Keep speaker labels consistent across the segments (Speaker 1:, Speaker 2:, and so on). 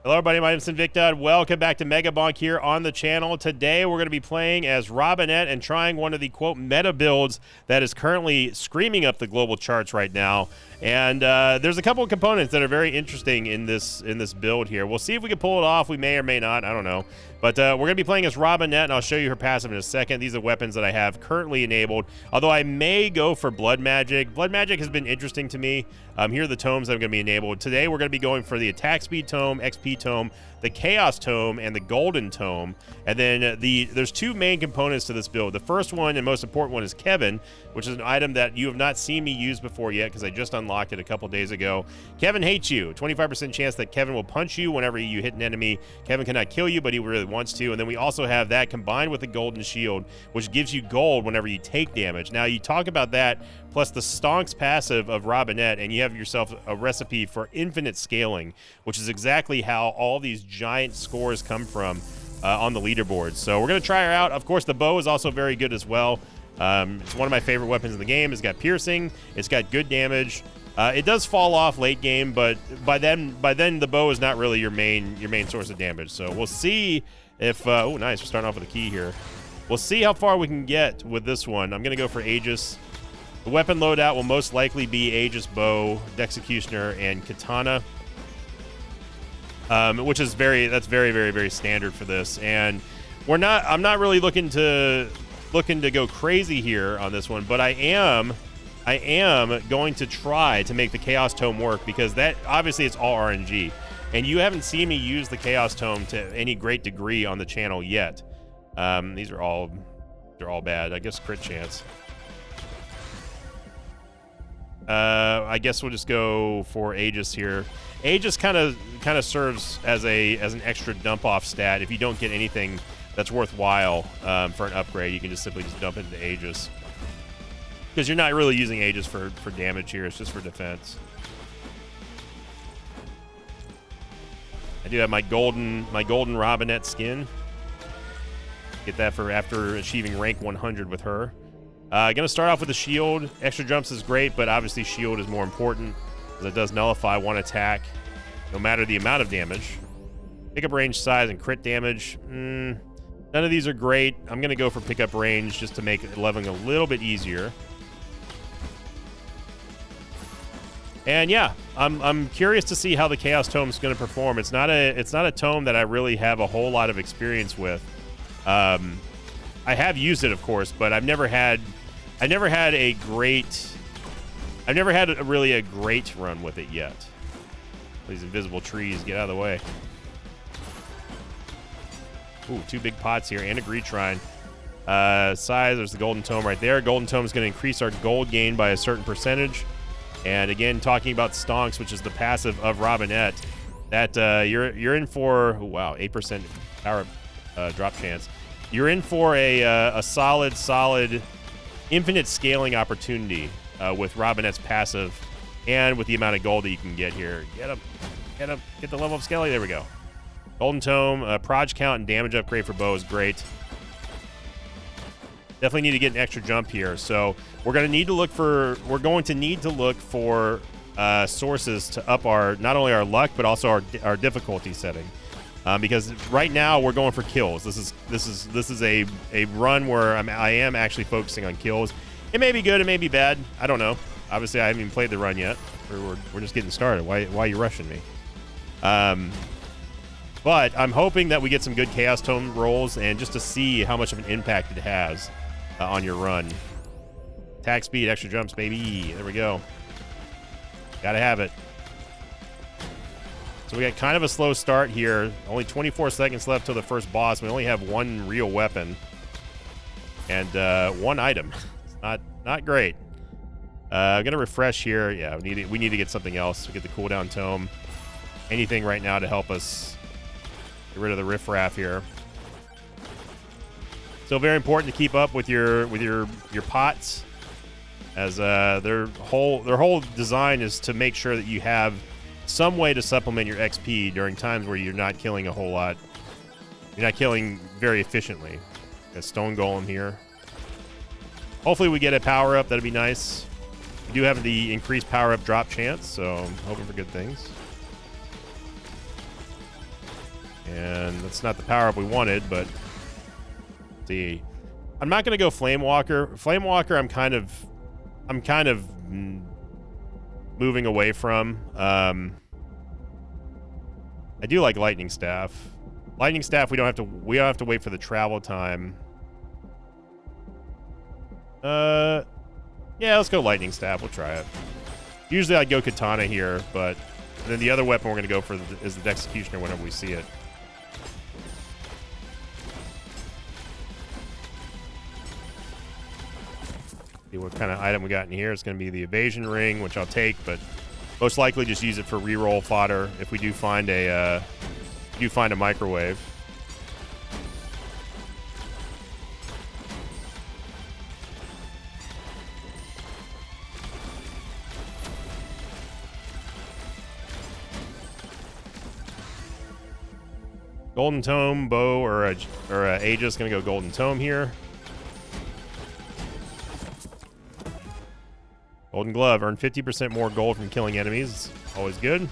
Speaker 1: Hello everybody, my name is Invicta. Welcome back to Megabonk here on the channel. Today we're going to be playing as Robinette and trying one of the quote meta builds that is currently screaming up the global charts right now. And there's a couple of components that are very interesting in this build here. We'll see if we can pull it off. We may or may not, I don't know. But we're going to be playing as Robinette, and I'll show you her passive in a second. These are weapons that I have currently enabled, although I may go for Blood Magic. Blood Magic has been interesting to me. Here are the tomes that I'm going to be enabled. Today we're going to be going for the Attack Speed Tome, XP Tome, the Chaos Tome, and the Golden Tome. And then there's two main components to this build. The first one and most important one is Kevin, which is an item that you have not seen me use before yet because I just unlocked it a couple days ago. Kevin hates you. 25% chance that Kevin will punch you whenever you hit an enemy. Kevin cannot kill you, but he really wants to. And then we also have that combined with the Golden Shield, which gives you gold whenever you take damage. Now, you talk about that plus the Stonks passive of Robinette, and you have yourself a recipe for infinite scaling, which is exactly how all these giant scores come from on the leaderboard. So we're going to try her out. Of course, the bow is also very good as well. It's one of my favorite weapons in the game. It's got piercing. It's got good damage. It does fall off late game, but by then the bow is not really your main source of damage. So we'll see if oh, nice, we're starting off with a key here. We'll see how far we can get with this one. I'm going to go for Aegis. The weapon loadout will most likely be Aegis bow, Dexecutioner, and Katana, which is very, very standard for this. And I'm not really looking to go crazy here on this one, but I am going to try to make the Chaos Tome work, because that obviously it's all RNG, and you haven't seen me use the Chaos Tome to any great degree on the channel yet. These are all bad. I guess crit chance. I guess we'll just go for Aegis here. Aegis kind of serves as an extra dump off stat. If you don't get anything that's worthwhile for an upgrade, you can just simply dump into Aegis, because you're not really using Aegis for damage here. It's just for defense. I do have my golden Robinette skin. Get that for after achieving rank 100 with her. Gonna start off with the shield. Extra jumps is great, but obviously shield is more important, because it does nullify one attack, no matter the amount of damage. Pickup range, size, and crit damage. None of these are great. I'm gonna go for pickup range just to make leveling a little bit easier. And yeah, I'm curious to see how the Chaos Tome is going to perform. It's not a tome that I really have a whole lot of experience with. I have used it, of course, but I've never had really a great run with it yet. These invisible trees, get out of the way. Ooh, two big pots here and a greed shrine. Size, there's the Golden Tome right there. Golden Tome is going to increase our gold gain by a certain percentage. And again, talking about Stonks, which is the passive of Robinette, that you're in for, oh, wow, 8% power drop chance. You're in for a solid infinite scaling opportunity with Robinette's passive, and with the amount of gold that you can get here. Get the level of scaling. There we go. Golden Tome, proj count and damage upgrade for bow is great. Definitely need to get an extra jump here. So we're going to need to look for sources to up not only our luck, but also our difficulty setting. Because right now we're going for kills. This is a run where I am actually focusing on kills. It may be good, it may be bad. I don't know. Obviously, I haven't even played the run yet. We're just getting started. Why are you rushing me? But I'm hoping that we get some good Chaos Tome rolls, and just to see how much of an impact it has on your run. Attack speed, extra jumps, baby. There we go. Gotta have it. So we got kind of a slow start here. Only 24 seconds left till the first boss. We only have one real weapon and one item. It's not great. I'm gonna refresh here. Yeah, we need to get something else. We get the cooldown tome. Anything right now to help us get rid of the riffraff here. So very important to keep up with your pots, as their whole design is to make sure that you have some way to supplement your XP during times where you're not killing a whole lot. You're not killing very efficiently. Got Stone Golem here. Hopefully we get a power up. That'd be nice. We do have the increased power up drop chance, so I'm hoping for good things. And that's not the power-up we wanted, but... see. I'm not going to go Flame Walker. Flame Walker, I'm kind of moving away from. I do like Lightning Staff. Lightning Staff, we don't have to wait for the travel time. Yeah, let's go Lightning Staff. We'll try it. Usually I'd go Katana here, but then the other weapon we're going to go for is the Executioner whenever we see it. See what kind of item we got in here. It's going to be the Evasion Ring, which I'll take, but most likely just use it for reroll fodder if we do find a microwave. Golden Tome, bow, or Aegis. Gonna go Golden Tome here. Golden Glove, earn 50% more gold from killing enemies. Always good.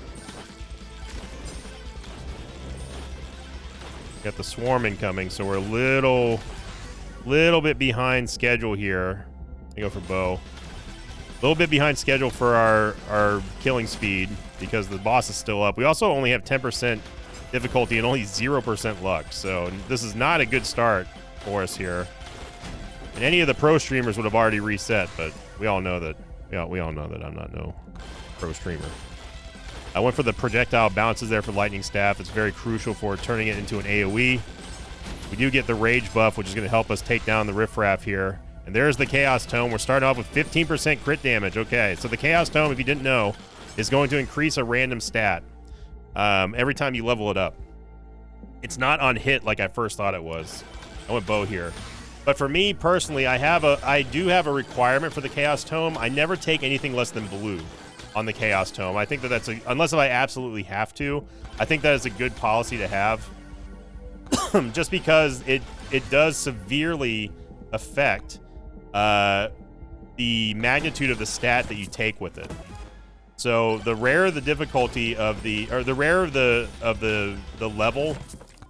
Speaker 1: Got the Swarm incoming, so we're a little bit behind schedule here. I go for bow. A little bit behind schedule for our killing speed because the boss is still up. We also only have 10% difficulty and only 0% luck, so this is not a good start for us here. And any of the pro streamers would have already reset, but we all know that. We all know that I'm not no pro streamer. I went for the projectile bounces there for Lightning Staff. It's very crucial for turning it into an AoE. We do get the Rage buff, which is going to help us take down the Riffraff here. And there's the Chaos Tome. We're starting off with 15% crit damage. Okay, so the Chaos Tome, if you didn't know, is going to increase a random stat every time you level it up. It's not on hit like I first thought it was. I went bow here. But for me personally, I do have a requirement for the Chaos Tome. I never take anything less than blue on the Chaos Tome. I think that that's unless I absolutely have to, I think that is a good policy to have. Just because it does severely affect the magnitude of the stat that you take with it. So the rarer the difficulty of the rarer the level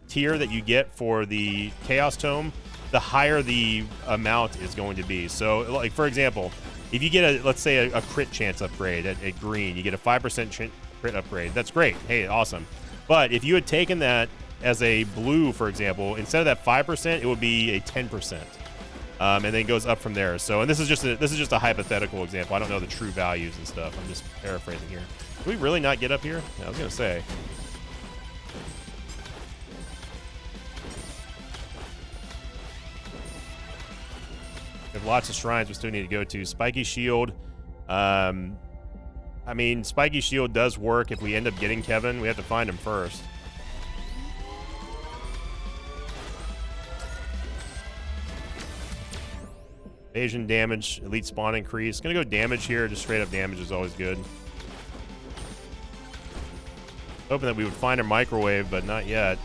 Speaker 1: tier that you get for the Chaos Tome, the higher the amount is going to be. So, like, for example, if you get let's say a crit chance upgrade at green, you get a 5% crit upgrade. That's great. Hey, awesome. But if you had taken that as a blue, for example, instead of that 5%, it would be a 10%. And then it goes up from there. So, and this is just a hypothetical example. I don't know the true values and stuff. I'm just paraphrasing here. Can we really not get up here? I was gonna say. We have lots of shrines we still need to go to. Spiky Shield. I mean, Spiky Shield does work if we end up getting Kevin. We have to find him first. Evasion damage, elite spawn increase. Gonna go damage here. Just straight up damage is always good. Hoping that we would find a microwave, but not yet.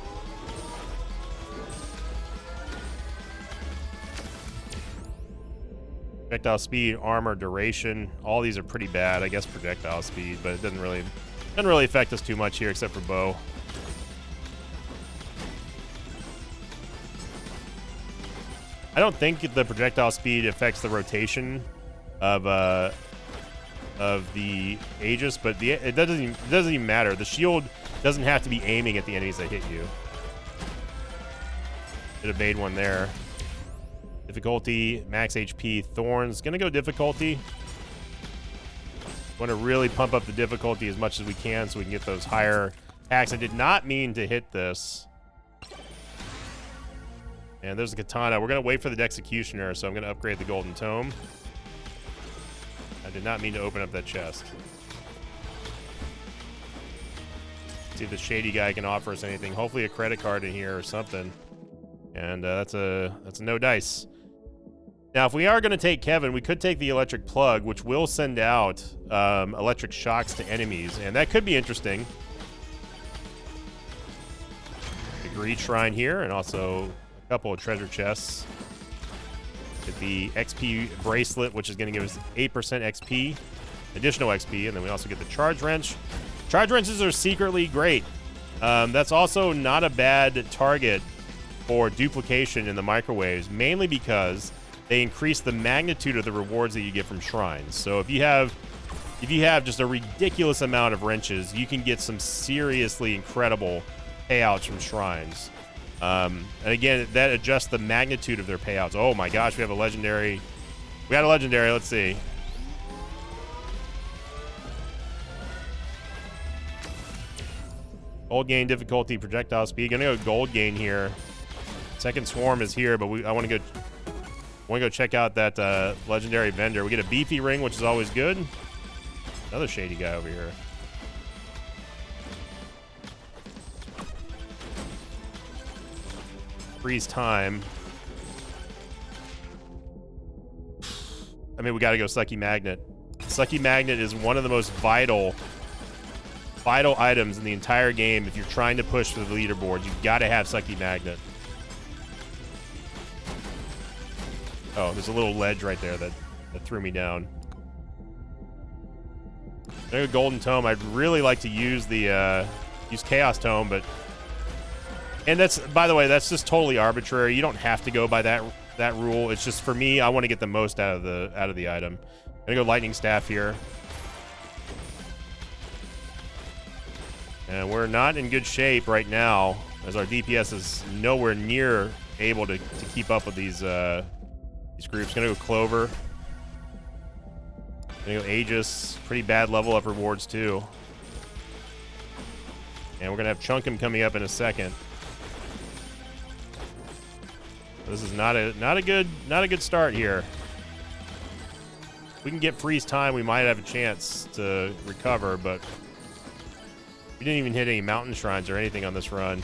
Speaker 1: Projectile speed, armor, duration. All these are pretty bad. I guess projectile speed, but it doesn't really affect us too much here, except for bow. I don't think the projectile speed affects the rotation of the Aegis, but it doesn't even matter. The shield doesn't have to be aiming at the enemies that hit you. Should have made one there. Difficulty, max HP, Thorns. Gonna go difficulty. Want to really pump up the difficulty as much as we can so we can get those higher attacks. I did not mean to hit this. And there's the Katana. We're going to wait for the Executioner, so I'm going to upgrade the Golden Tome. I did not mean to open up that chest. See if the shady guy can offer us anything. Hopefully a credit card in here or something. And that's a no dice. Now, if we are going to take Kevin, we could take the Electric Plug, which will send out electric shocks to enemies, and that could be interesting. The Greed Shrine here, and also a couple of treasure chests. Get the XP Bracelet, which is going to give us 8% XP, additional XP, and then we also get the Charge Wrench. Charge Wrenches are secretly great. That's also not a bad target for duplication in the microwaves, mainly because they increase the magnitude of the rewards that you get from shrines. So if you have just a ridiculous amount of wrenches, you can get some seriously incredible payouts from shrines. And again, that adjusts the magnitude of their payouts. Oh my gosh, we have a legendary. We got a legendary. Let's see. Gold gain difficulty, projectile speed. Gonna go gold gain here. Second swarm is here, but I want to go check out that legendary vendor. We get a beefy ring, which is always good. Another shady guy over here. Freeze time. I mean, we got to go Sucky Magnet. Sucky Magnet is one of the most vital items in the entire game. If you're trying to push for the leaderboard, you've got to have Sucky Magnet. Oh, there's a little ledge right there that threw me down. There's a Golden Tome. I'd really like to use the use Chaos Tome, but that's, by the way, that's just totally arbitrary. You don't have to go by that rule. It's just, for me, I want to get the most out of the item. I'm gonna go Lightning Staff here. And we're not in good shape right now, as our DPS is nowhere near able to keep up with these groups. Gonna go Clover. Gonna go Aegis. Pretty bad level up rewards too. And we're gonna have Chunkum coming up in a second. This is not a good start here. If we can get freeze time, we might have a chance to recover, but we didn't even hit any mountain shrines or anything on this run.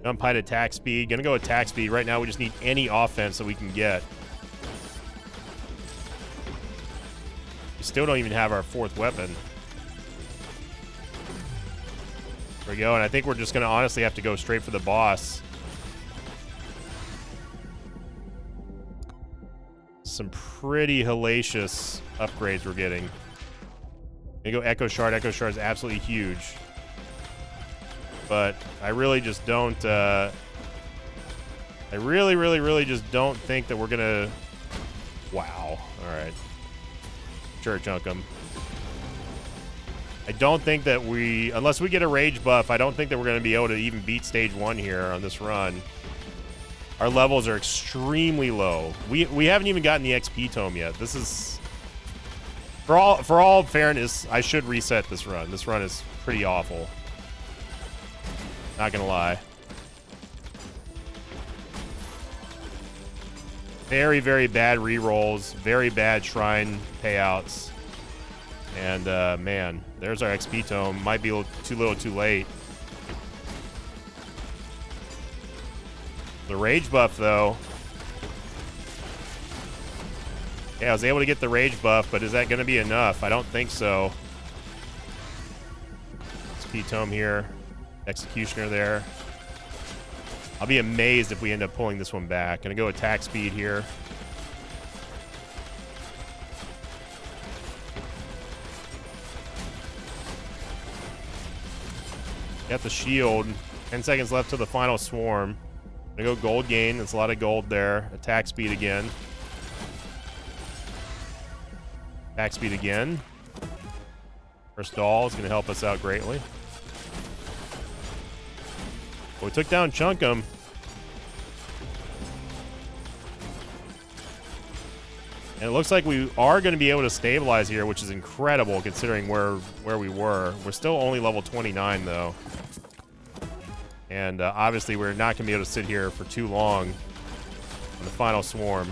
Speaker 1: Jump height, attack speed. Gonna go attack speed. Right now we just need any offense that we can get. We still don't even have our fourth weapon. There we go, and I think we're just gonna honestly have to go straight for the boss. Some pretty hellacious upgrades we're getting. Gonna go Echo Shard. Echo Shard is absolutely huge. But I really just don't, I really just don't think that we're gonna... Wow. Alright. Sure, Chunkum. I don't think that unless we get a rage buff, I don't think that we're gonna be able to even beat stage 1 here on this run. Our levels are extremely low. We haven't even gotten the XP tome yet. This is... For all fairness, I should reset this run. This run is pretty awful. Not gonna lie. Very, very bad rerolls. Very bad shrine payouts. And, man, there's our XP tome. Might be a little too late. The rage buff, though. Yeah, I was able to get the rage buff, but is that going to be enough? I don't think so. XP tome here. Executioner there. I'll be amazed if we end up pulling this one back. Gonna go attack speed here. Got the shield. 10 seconds left to the final swarm. Gonna go gold gain. That's a lot of gold there. Attack speed again. Attack speed again. First doll is gonna help us out greatly. We took down Chunkum. And it looks like we are going to be able to stabilize here, which is incredible considering where we were. We're still only level 29, though. And obviously we're not going to be able to sit here for too long on the final swarm.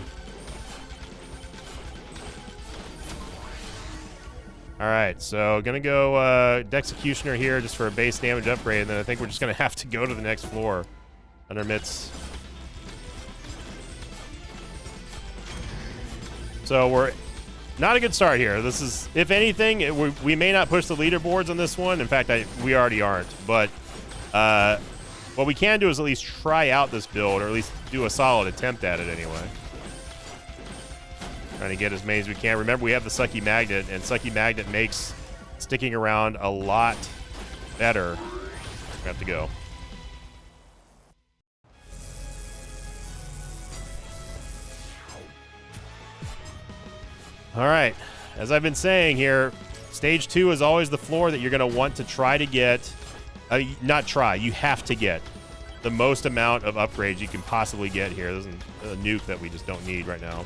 Speaker 1: Alright, so gonna go Dexecutioner here just for a base damage upgrade, and then I think we're just gonna have to go to the next floor. Under Mitts. So we're not a good start here. This is, if anything, we may not push the leaderboards on this one. In fact, we already aren't. But what we can do is at least try out this build, or at least do a solid attempt at it anyway. Trying to get as many as we can. Remember, we have the Sucky Magnet, and Sucky Magnet makes sticking around a lot better. We have to go. All right. As I've been saying here, stage 2 is always the floor that you're going to want to try to get. Not try. You have to get the most amount of upgrades you can possibly get here. This is a nuke that we just don't need right now.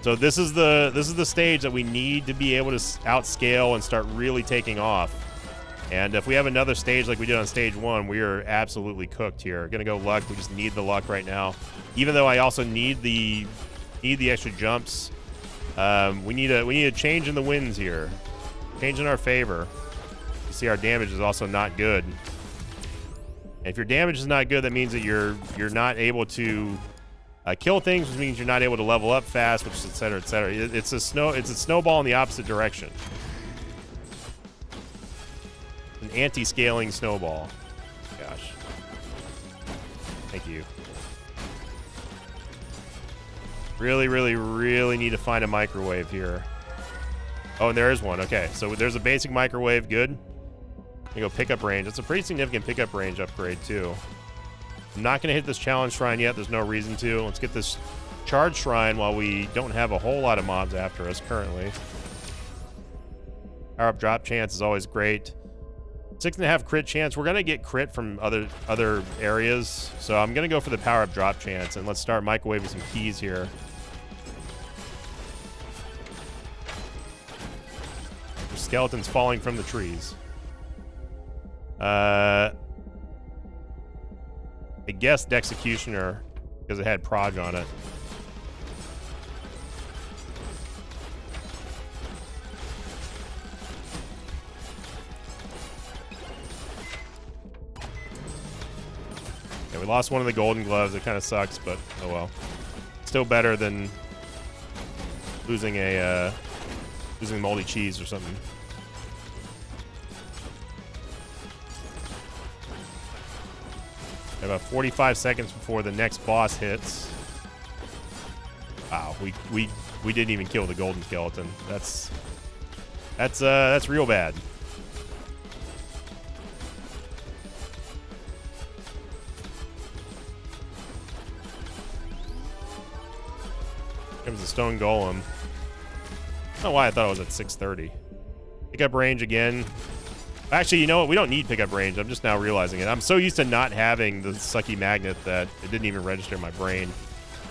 Speaker 1: So this is the stage that we need to be able to outscale and start really taking off. And if we have another stage like we did on stage 1, we are absolutely cooked here. Gonna go luck. We just need the luck right now. Even though I also need the extra jumps. We need a change in the winds here. Change in our favor. You see our damage is also not good. And if your damage is not good, that means that you're not able to kill things, which means you're not able to level up fast, which is et cetera, et cetera. It's a snowball in the opposite direction. An anti-scaling snowball. Gosh. Thank you. Really, really, really need to find a microwave here. Oh, and there is one. Okay, so there's a basic microwave. Good. I'm gonna go pickup range. That's a pretty significant pickup range upgrade, too. I'm not gonna hit this challenge shrine yet. There's no reason to. Let's get this charge shrine while we don't have a whole lot of mobs after us currently. Power up drop chance is always great. 6.5 crit chance. We're gonna get crit from other areas, so I'm gonna go for the power up drop chance, and let's start microwaving some keys here. There's skeletons falling from the trees. I guess Dexecutioner because it had Proj on it. We lost one of the golden gloves. It kind of sucks, but oh well. Still better than losing moldy cheese or something. About 45 seconds before the next boss hits. Wow, we didn't even kill the golden skeleton. That's real bad. Comes the stone golem. I don't know why I thought it was at 6:30. Pickup range again. Actually, you know what? We don't need pickup range. I'm just now realizing it. I'm so used to not having the Sucky Magnet that it didn't even register in my brain.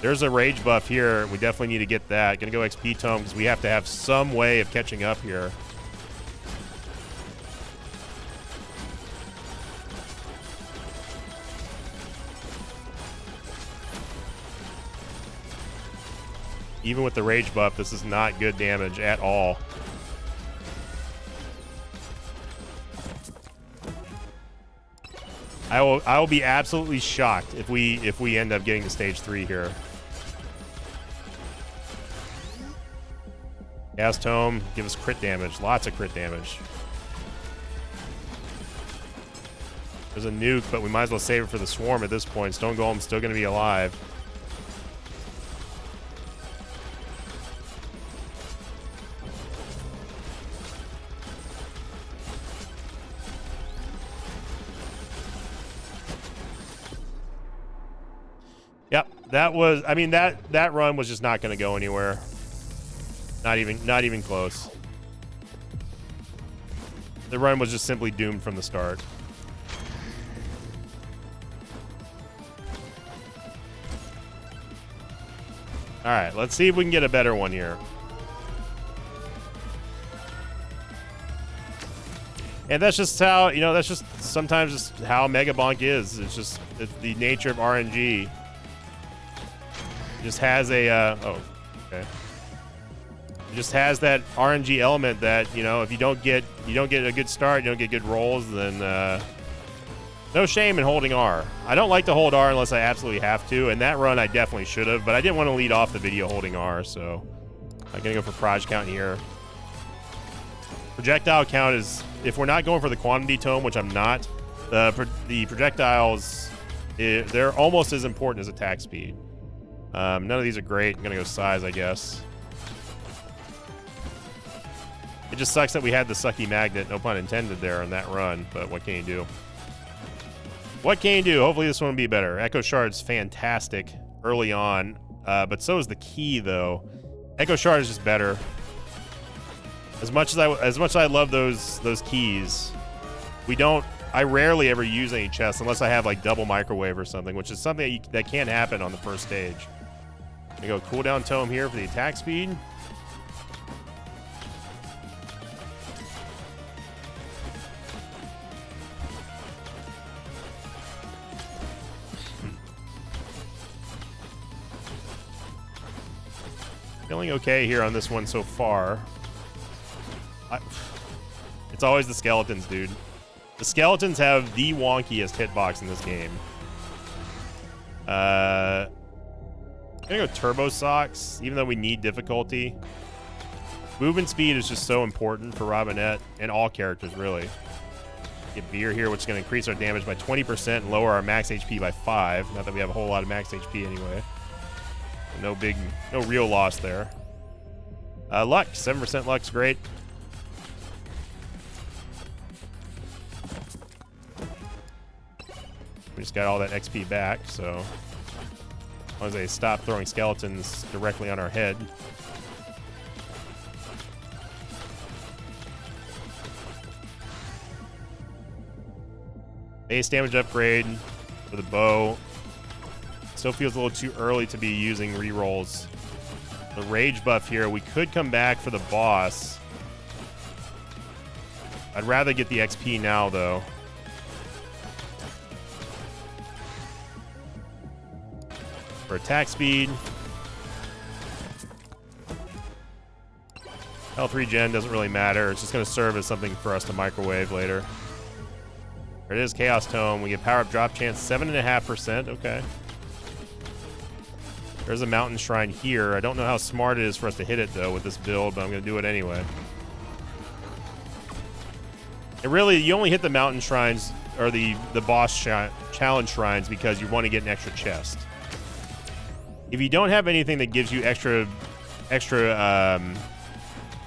Speaker 1: There's a rage buff here. We definitely need to get that. Gonna go XP tome because we have to have some way of catching up here. Even with the rage buff, this is not good damage at all. I will be absolutely shocked if we end up getting to stage 3 here. Gas Tome, give us crit damage, lots of crit damage. There's a nuke, but we might as well save it for the swarm at this point. Stone Golem's still going to be alive. Yep, that was, I mean, that run was just not going to go anywhere. Not even close. The run was just simply doomed from the start. All right, let's see if we can get a better one here. And that's just how, you know, that's just sometimes just how Mega Bonk is. It's the nature of RNG. Just has a oh, okay. It just has that RNG element that, you know, if you don't get a good start, you don't get good rolls, then no shame in holding R. I don't like to hold R unless I absolutely have to, and that run I definitely should have, but I didn't want to lead off the video holding R, so I'm gonna go for Proj count here. Projectile count is, if we're not going for the quantity tome, which I'm not, the projectiles, they're almost as important as attack speed. None of these are great. I'm gonna go size, I guess. It just sucks that we had the sucky magnet, no pun intended, there on that run, but what can you do? What can you do? Hopefully this one will be better. Echo Shard's fantastic early on, but so is the key, though. Echo Shard is just better. As much as I love those keys, I rarely ever use any chests unless I have like double microwave or something, which is something that can't happen on the first stage. We go cooldown tome here for the attack speed. Feeling okay here on this one so far. It's always the skeletons, dude. The skeletons have the wonkiest hitbox in this game. I'm gonna go Turbo Socks, even though we need difficulty. Movement speed is just so important for Robinette and all characters, really. Get Beer here, which is gonna increase our damage by 20% and lower our max HP by 5. Not that we have a whole lot of max HP anyway. No real loss there. Luck, 7% luck's great. We just got all that XP back, so as long as they stop throwing skeletons directly on our head. Base damage upgrade for the bow. Still feels a little too early to be using rerolls. The rage buff here, we could come back for the boss. I'd rather get the XP now, though. For attack speed. Health regen doesn't really matter. It's just going to serve as something for us to microwave later. There it is, Chaos Tome. We get power up drop chance 7.5%. Okay. There's a mountain shrine here. I don't know how smart it is for us to hit it, though, with this build, but I'm going to do it anyway. And really, you only hit the mountain shrines, or the boss challenge shrines, because you want to get an extra chest. If you don't have anything that gives you extra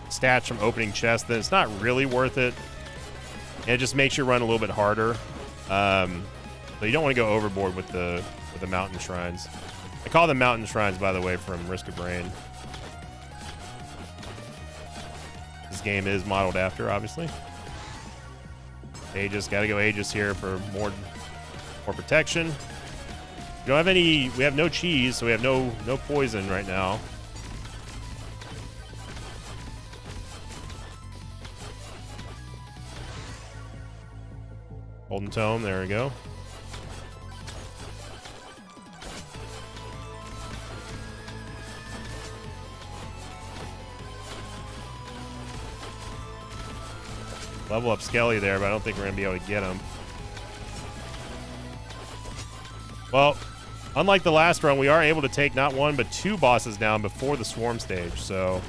Speaker 1: stats from opening chests, then it's not really worth it. And it just makes you run a little bit harder. So you don't want to go overboard with the mountain shrines. I call them mountain shrines, by the way, from Risk of Rain. This game is modeled after, obviously. Aegis, gotta go Aegis here for more protection. We don't have any. We have no cheese, so we have no poison right now. Golden Tome, there we go. Level up Skelly there, but I don't think we're going to be able to get him. Well, unlike the last run, we are able to take not one, but 2 bosses down before the Swarm stage, so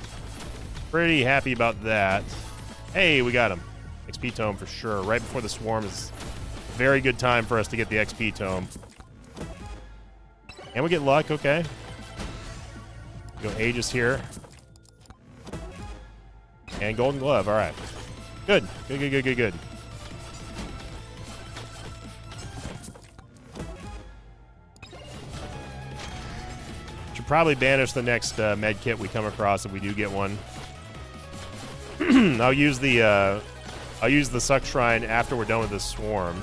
Speaker 1: pretty happy about that. Hey, we got him. XP Tome for sure. Right before the Swarm is a very good time for us to get the XP Tome. And we get luck, okay. Go Aegis here. And Golden Glove, all right. Good. Good. Should probably banish the next med kit we come across if we do get one. I'll use the Suck Shrine after we're done with this Swarm.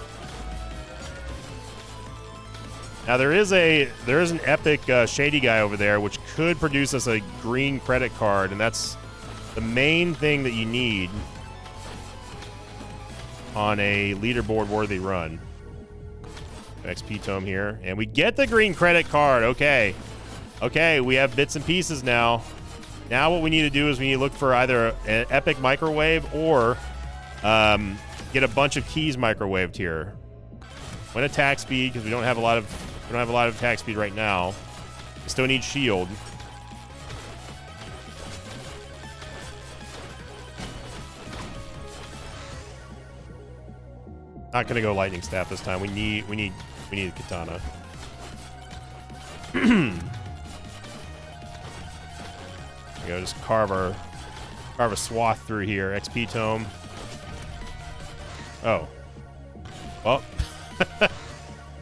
Speaker 1: Now there is an epic shady guy over there which could produce us a green credit card, and that's the main thing that you need on a leaderboard worthy run. XP Tome here, and we get the green credit card. Okay, we have bits and pieces now. Now what we need to do is we need to look for either an epic microwave or get a bunch of keys microwaved here. Win attack speed because we don't have a lot of attack speed right now. We still need shield. Not gonna go lightning staff this time. We need a katana. Go just carve our Carve a swath through here. XP tome. Oh. Well.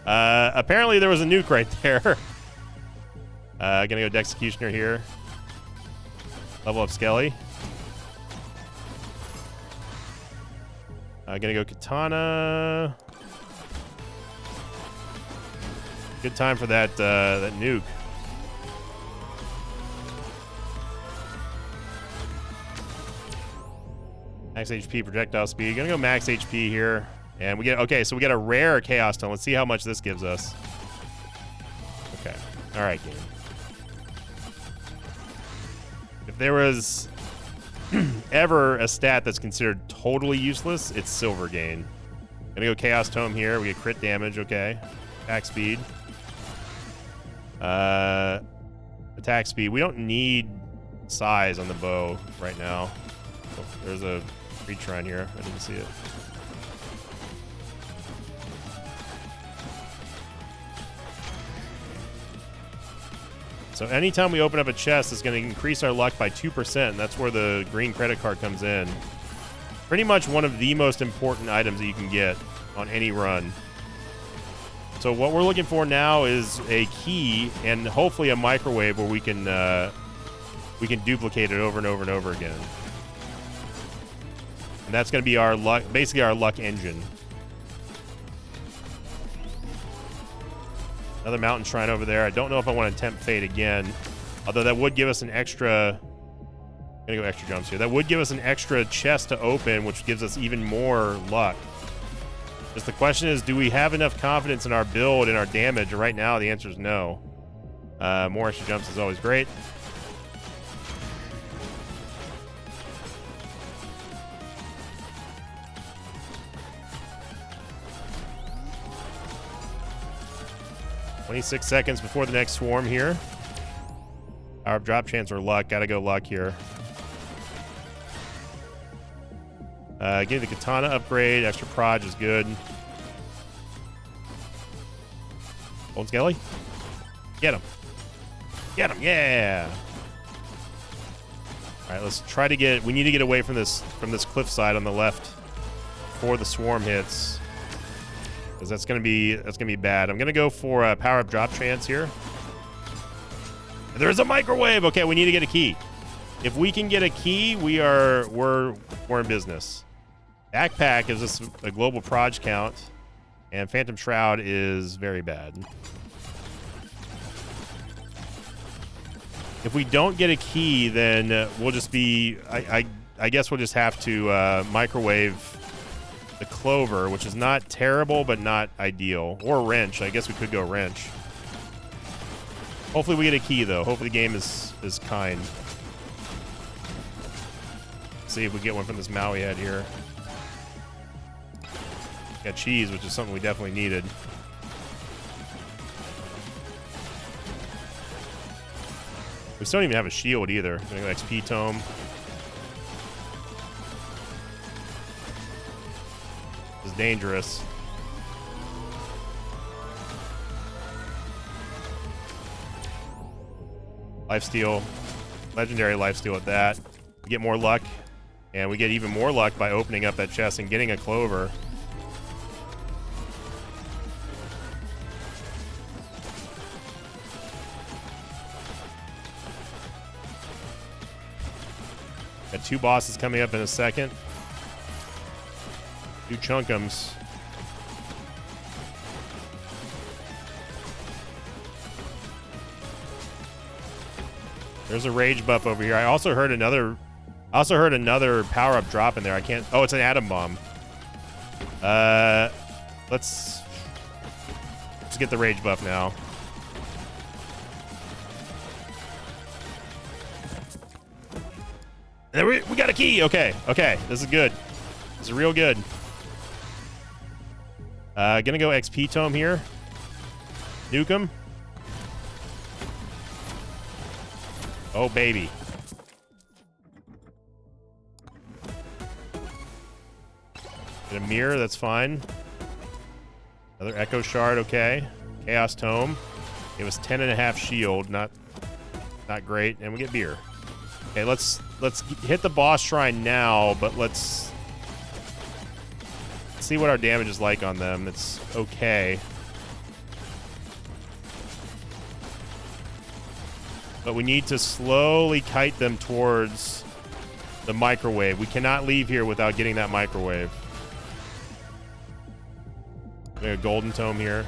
Speaker 1: Apparently there was a nuke right there. Gonna go Dexecutioner here. Level up Skelly. Gonna go Katana. Good time for that that nuke. Max HP, projectile speed. Gonna go max HP here. And we get, okay, so we get a rare Chaos Tome. Let's see how much this gives us. Okay. All right, game. If there was ever a stat that's considered totally useless, it's Silver Gain. Gonna go Chaos Tome here. We get crit damage, okay. Attack speed. Attack speed. We don't need size on the bow right now. Oh, there's a Retron here. I didn't see it. So anytime we open up a chest, it's going to increase our luck by 2%, and that's where the green credit card comes in. Pretty much one of the most important items that you can get on any run. So what we're looking for now is a key and hopefully a microwave where we can duplicate it over and over and over again. And that's going to be our luck, basically our luck engine. Another mountain shrine over there. I don't know if I want to tempt fate again. Although that would give us an extra... I'm gonna go extra jumps here. That would give us an extra chest to open, which gives us even more luck. Just the question is, do we have enough confidence in our build and our damage? And right now, the answer is no. More extra jumps is always great. "26 seconds before the next swarm here. Power up drop chance or luck. Gotta go luck here. Give the katana upgrade. Extra proj is good. Old Skelly. Get him. Get him. Yeah. All right, let's try to get... We need to get away from this cliffside on the left before the swarm hits. Because that's gonna be bad. I'm gonna go for a power up drop chance here. There's a microwave. Okay, we need to get a key. If we can get a key, we're in business. Backpack gives us a global proj count, and Phantom Shroud is very bad. If we don't get a key, then we'll just be... I guess we'll just have to microwave the Clover, which is not terrible, but not ideal. Or Wrench. I guess we could go Wrench. Hopefully we get a key, though. Hopefully the game is kind. Let's see if we get one from this Maui head here. Got cheese, which is something we definitely needed. We still don't even have a shield, either. I'm gonna go XP Tome. This is dangerous. Lifesteal. Legendary lifesteal at that. We get more luck, and we get even more luck by opening up that chest and getting a Clover. Got two bosses coming up in a second. Two chunkums. There's a rage buff over here. I also heard another power up drop in there. I can't... Oh, it's an atom bomb. Let's get the rage buff now. There we got a key. Okay. This is good. This is real good. Gonna go XP Tome here. Nuke him. Oh, baby. Get a mirror, that's fine. Another Echo Shard, okay. Chaos Tome. It was 10.5 shield, not great. And we get beer. Okay, let's hit the boss shrine now, but let's see what our damage is like on them. It's okay. But we need to slowly kite them towards the microwave. We cannot leave here without getting that microwave. We have a golden tome here.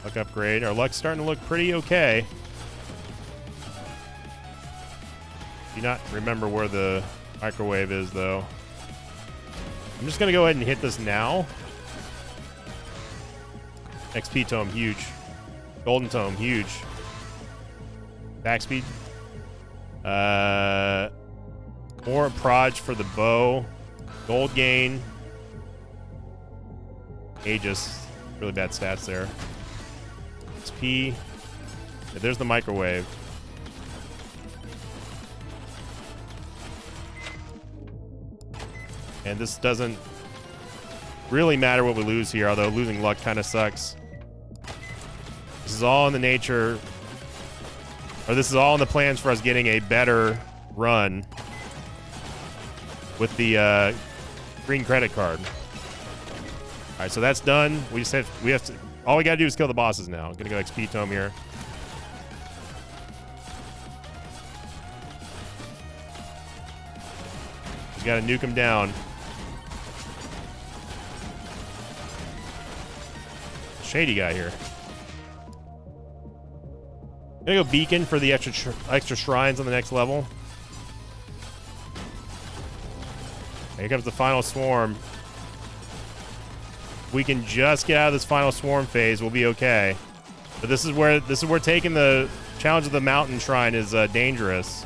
Speaker 1: Luck upgrade. Our luck's starting to look pretty okay. Do not remember where the microwave is, though. I'm just going to go ahead and hit this now. XP tome, huge. Golden tome, huge. Back speed. More proj for the bow. Gold gain. Aegis. Really bad stats there. XP. Yeah, there's the microwave. And this doesn't really matter what we lose here, although losing luck kind of sucks. This is all in the nature, or this is all in the plans for us getting a better run with the green credit card. All right, so that's done. We have to. All we gotta do is kill the bosses now. I'm gonna go XP tome here. We gotta nuke him down. Shady guy here. Gonna go beacon for the extra shrines on the next level. Here comes the final swarm. We can just get out of this final swarm phase, we'll be okay. But this is where taking the challenge of the mountain shrine is dangerous.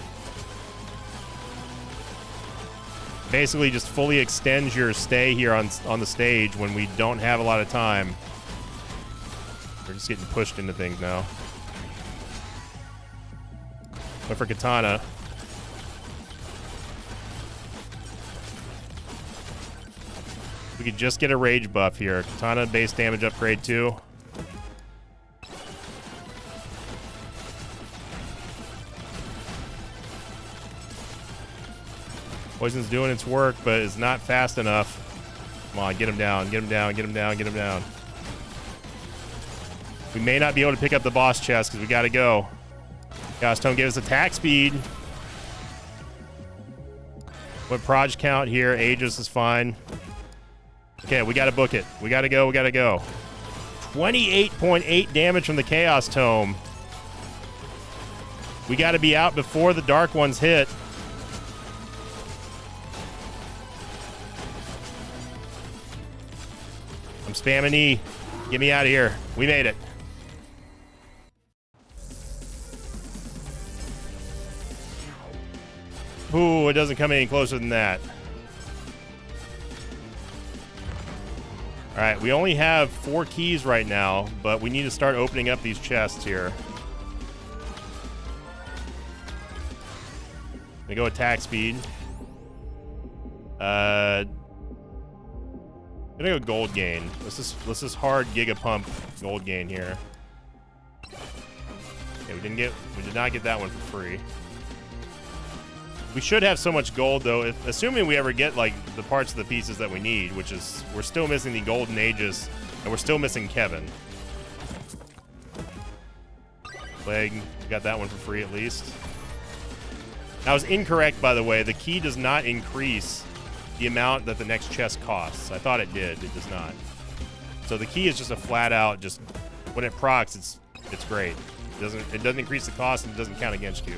Speaker 1: Basically, just fully extends your stay here on the stage when we don't have a lot of time. We're just getting pushed into things now. But for Katana. We could just get a rage buff here. Katana base damage upgrade too. Poison's doing its work, but it's not fast enough. Come on, get him down, get him down, get him down, get him down. We may not be able to pick up the boss chest because we gotta go. Chaos Tome gave us attack speed. What proj count here? Aegis is fine. Okay, we gotta book it. We gotta go, we gotta go. 28.8 damage from the Chaos Tome. We gotta be out before the Dark Ones hit. I'm spamming E. Get me out of here. We made it. Ooh, it doesn't come any closer than that. All right, we only have 4 keys right now, but we need to start opening up these chests here. They go attack speed. Gonna go gold gain. Let's just hard Giga Pump gold gain here. Okay, we did not get that one for free. We should have so much gold though, assuming we ever get like the parts of the pieces that we need, which is we're still missing the golden Aegis and we're still missing Kevin. Plague, we got that one for free at least. I was incorrect, by the way. The key does not increase the amount that the next chest costs. I thought it did. It does not. So the key is just a flat out, just when it procs, it's great. It doesn't increase the cost and it doesn't count against you.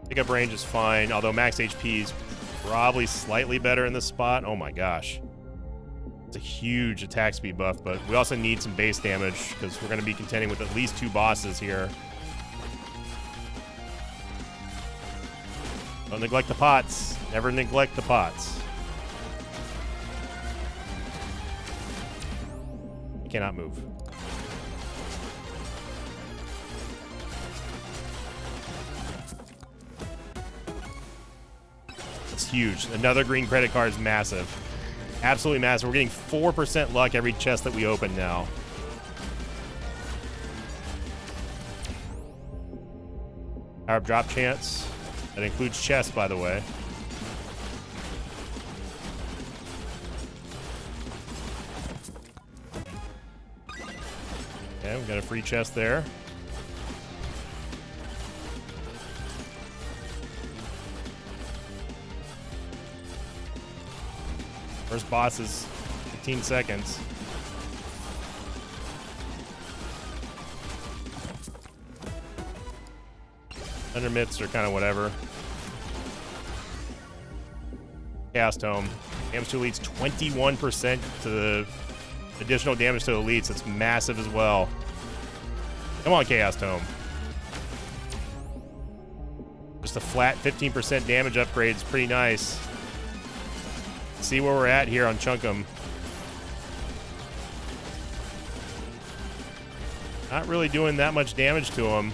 Speaker 1: Pickup range is fine, although max HP is probably slightly better in this spot. Oh my gosh. It's a huge attack speed buff, but we also need some base damage because we're going to be contending with at least 2 bosses here. Don't neglect the pots. Never neglect the pots. You cannot move. It's huge. Another green credit card is massive. Absolutely massive. We're getting 4% luck every chest that we open now. Power up drop chance. That includes chests, by the way. Okay, we got a free chest there. First boss is 15 seconds. Thunder mitts are kind of whatever. Chaos Tome. Damage to elites 21% to the additional damage to elites. That's massive as well. Come on, Chaos Tome. Just a flat 15% damage upgrade is pretty nice. See where we're at here on Chunkum. Not really doing that much damage to him.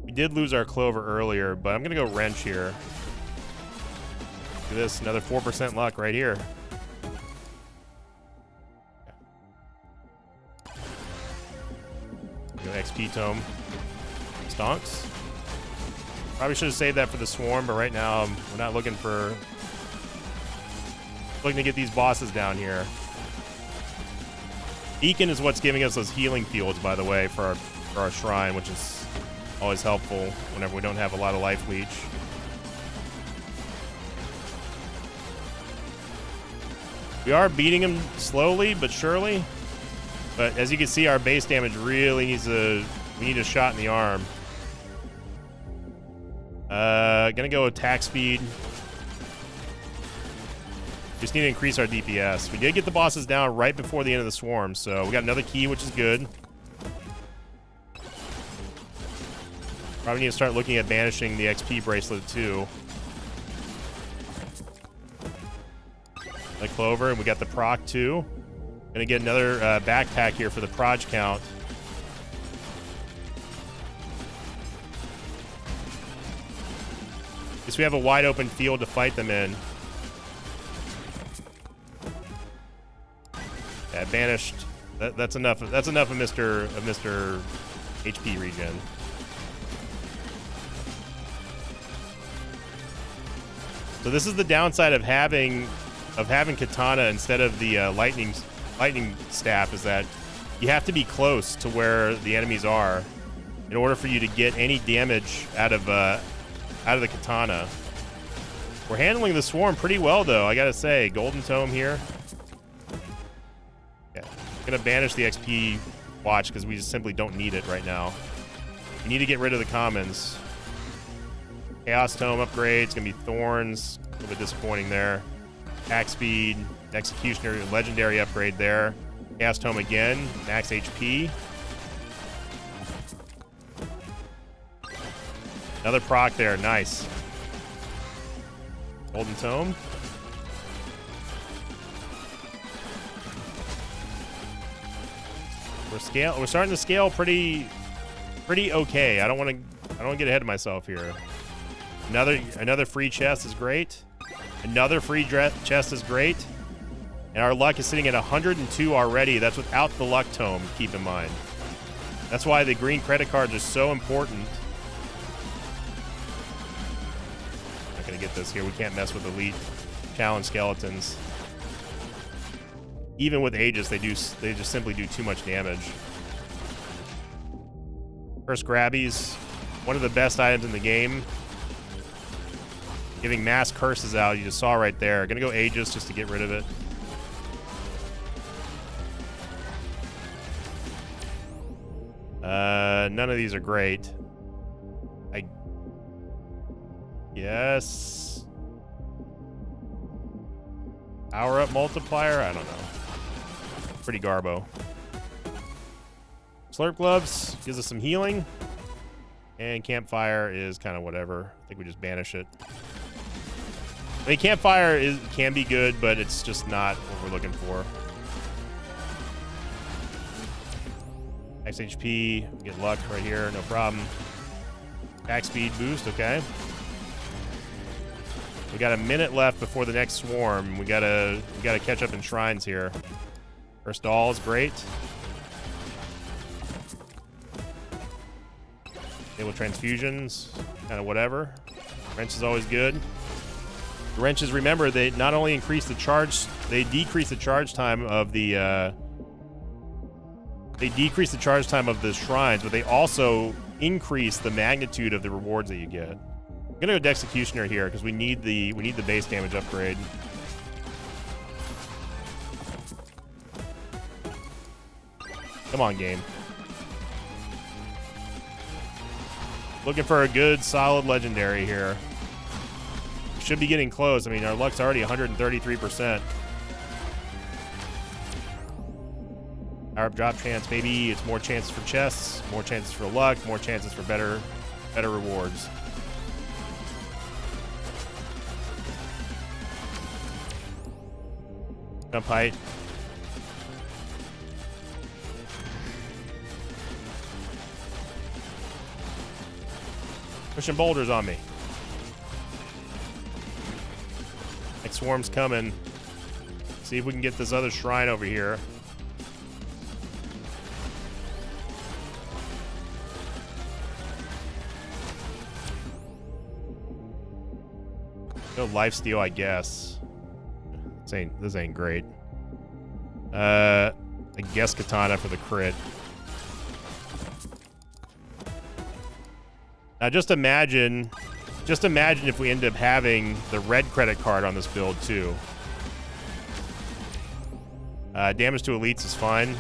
Speaker 1: We did lose our Clover earlier, but I'm going to go Wrench here. Look at this, another 4% luck right here. XP Tome. Stonks. Probably should have saved that for the Swarm, but right now we're not looking for... Looking to get these bosses down here. Beacon is what's giving us those healing fields, by the way, for our shrine, which is always helpful whenever we don't have a lot of life leech. We are beating him slowly but surely. But as you can see, our base damage really needs we need a shot in the arm. Gonna go attack speed. Just need to increase our DPS. We did get the bosses down right before the end of the Swarm, so we got another key, which is good. Probably need to start looking at banishing the XP bracelet too. Like Clover, and we got the proc too. Gonna get another backpack here for the proj count. Guess we have a wide open field to fight them in. Yeah, banished. That's enough. That's enough of Mr. HP regen. So this is the downside of having Katana instead of the lightning staff, is that you have to be close to where the enemies are in order for you to get any damage out of the Katana. We're handling the Swarm pretty well, though, I gotta say. Golden Tome here. Yeah, gonna banish the XP watch because we just simply don't need it right now. We need to get rid of the commons. Chaos Tome upgrades, gonna be Thorns. A little bit disappointing there. Attack speed, Executioner, legendary upgrade there. Chaos Tome again, max HP. Another proc there, nice. Golden Tome. We're starting to scale pretty okay. I don't want to get ahead of myself here. Another free chest is great. Another free chest is great. And our luck is sitting at 102 already. That's without the luck tome, keep in mind. That's why the green credit cards are so important. Not gonna get this here. We can't mess with elite challenge skeletons. Even with Aegis, they just simply do too much damage. First Grabbies, one of the best items in the game. Giving mass curses out, you just saw right there. Gonna go Aegis just to get rid of it. None of these are great. I guess. Power up multiplier? I don't know. Pretty garbo. Slurp Gloves gives us some healing. And Campfire is kind of whatever. I think we just banish it. I mean, Campfire can be good, but it's just not what we're looking for. Max HP, get luck right here, no problem. Attack speed boost, okay. We got a minute left before the next swarm. We gotta catch up in shrines here. First doll is great. Enable transfusions, kind of whatever. Wrench is always good. The wrenches, remember, they not only increase the charge, they decrease the charge time of the shrines, but they also increase the magnitude of the rewards that you get. I'm gonna go Dexecutioner here because we need the base damage upgrade. Come on, game. Looking for a good, solid legendary here. We should be getting close. I mean, our luck's already 133%. Power up drop chance, maybe it's more chances for chests, more chances for luck, more chances for better rewards. Jump height. Pushing boulders on me. Next swarm's coming. See if we can get this other shrine over here. No lifesteal, I guess. This ain't great. I guess katana for the crit. Now just imagine if we end up having the red credit card on this build too. Damage to elites is fine.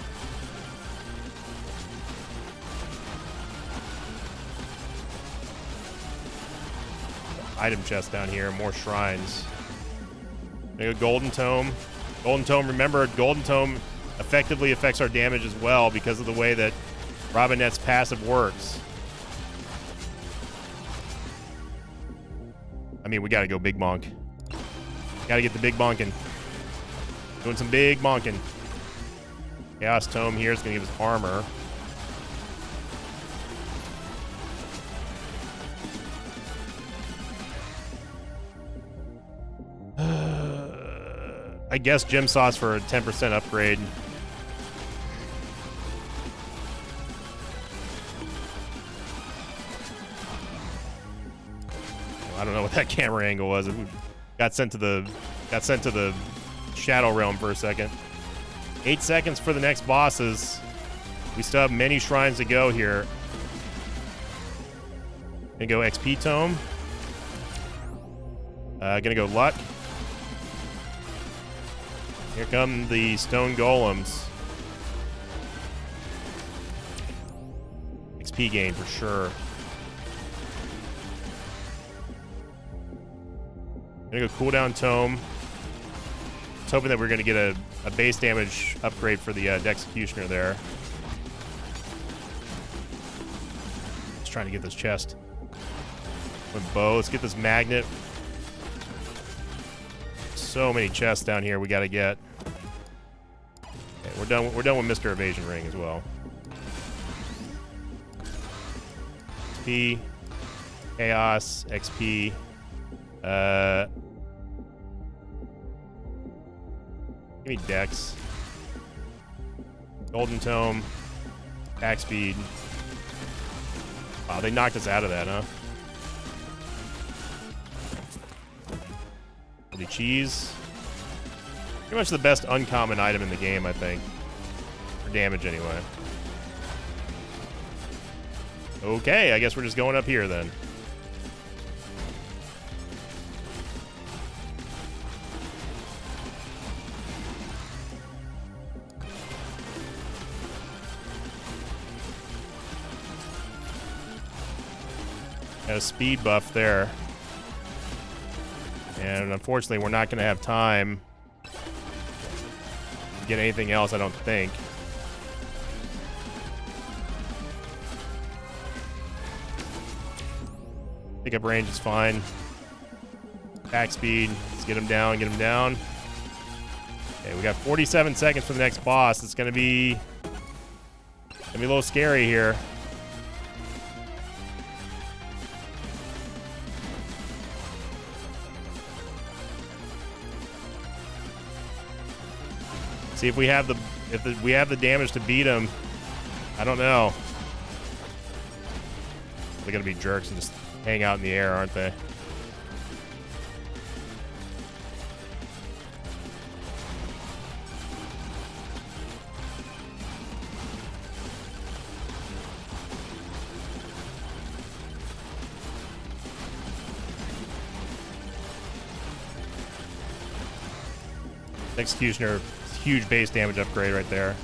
Speaker 1: Item chest down here, more shrines. Maybe a Golden Tome. Golden Tome, remember, Golden Tome effectively affects our damage as well because of the way that Robinette's passive works. I mean, we gotta go big bonk. Gotta get the big bonking. Doing some big bonking. Chaos Tome here is gonna give us armor. I guess Gem Sauce for a 10% upgrade. I don't know what that camera angle was. It got sent to the Shadow Realm for a second. 8 seconds for the next bosses. We still have many shrines to go here. Gonna go XP Tome. Gonna go Luck. Here come the Stone Golems. XP gain for sure. Gonna go Cooldown Tome. Just hoping that we're gonna get a base damage upgrade for the Dexecutioner there. Just trying to get this chest. With bow, let's get this magnet. So many chests down here we gotta get. Okay, we're done with Mr. Evasion Ring as well. XP, Chaos, XP. Give me Dex. Golden Tome. Attack speed. Wow, they knocked us out of that, huh? The cheese. Pretty much the best uncommon item in the game, I think. For damage, anyway. Okay, I guess we're just going up here, then. Got a speed buff there. And unfortunately, we're not going to have time to get anything else, I don't think. Pickup range is fine. Back speed. Let's get him down, get him down. Okay, we got 47 seconds for the next boss. It's going to be be a little scary here. See if we have we have the damage to beat him. I don't know. They're gonna be jerks and just hang out in the air, aren't they? Executioner, huge base damage upgrade right there.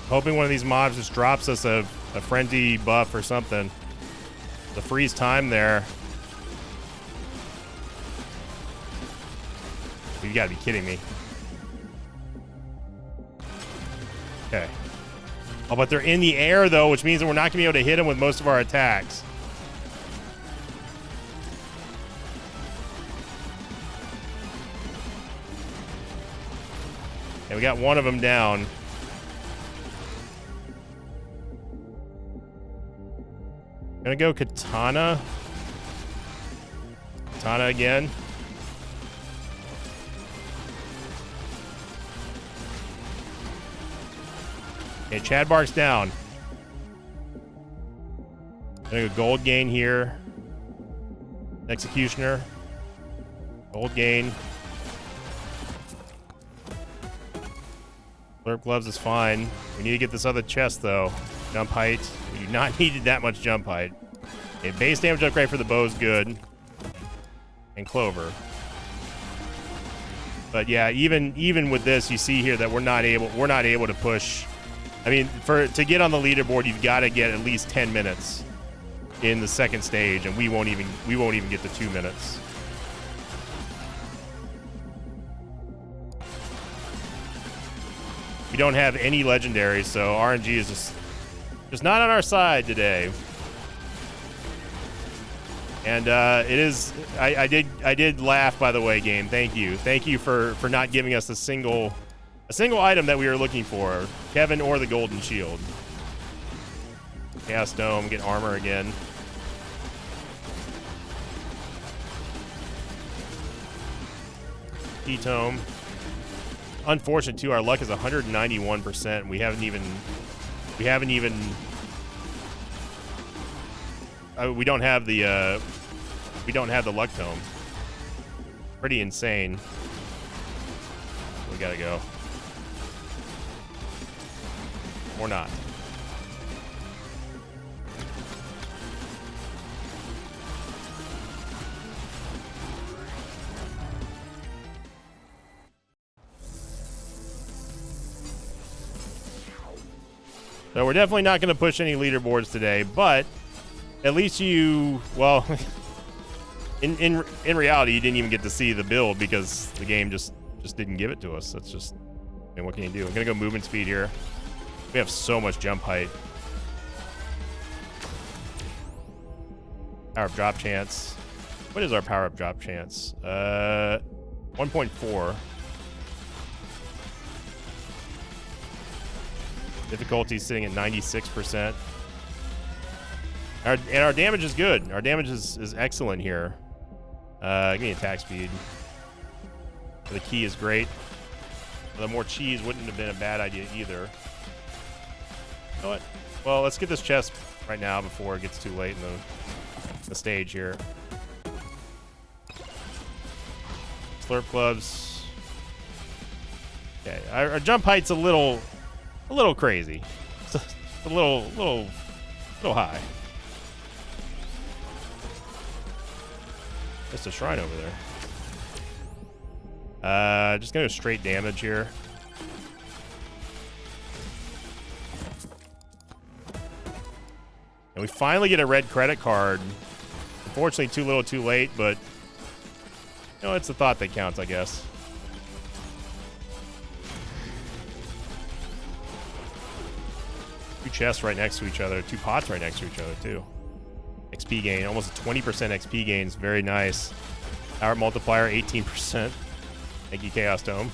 Speaker 1: Hoping one of these mobs just drops us a frenzy buff or something. The freeze time there. You gotta be kidding me. Okay. Oh, but they're in the air though, which means that we're not gonna be able to hit them with most of our attacks. And we got one of them down. Gonna go Katana. Katana again. Okay, Chadbark's down. Gonna go Gold Gain here. Executioner. Gold Gain. Slurp Gloves is fine. We need to get this other chest though. Jump height. We do not need that much jump height. Okay, base damage upgrade for the bow is good. And Clover. But yeah, even with this, you see here that we're not able to push. I mean, to get on the leaderboard, you've got to get at least 10 minutes in the second stage, and we won't even get to 2 minutes. We don't have any legendaries, so RNG is just not on our side today. And it is. I did laugh, by the way, game. Thank you for not giving us a single item that we were looking for, Kevin or the Golden Shield. Chaos Dome, get armor again. Tome. Unfortunate too. Our luck is 191%. We don't have the luck tome. Pretty insane. We gotta go. Or not. So we're definitely not going to push any leaderboards today, but at least well, in reality, you didn't even get to see the build because the game just didn't give it to us. That's just, I mean, what can you do? I'm going to go movement speed here. We have so much jump height. Power up drop chance. What is our power up drop chance? 1.4. Difficulty sitting at 96%. And our damage is good. Our damage is excellent here. Give me attack speed. The key is great. The more cheese wouldn't have been a bad idea either. You know what? Well, let's get this chest right now before it gets too late in the stage here. Slurp Gloves. Okay, our jump height's a little crazy. It's a little high. Just a shrine over there. Just gonna go straight damage here. And we finally get a red credit card. Unfortunately, too little, too late, but you know, it's the thought that counts, I guess. Two chests right next to each other, two pots right next to each other, too. XP gain, almost a 20% XP gain is very nice. Power multiplier, 18%. Thank you, Chaos Tome.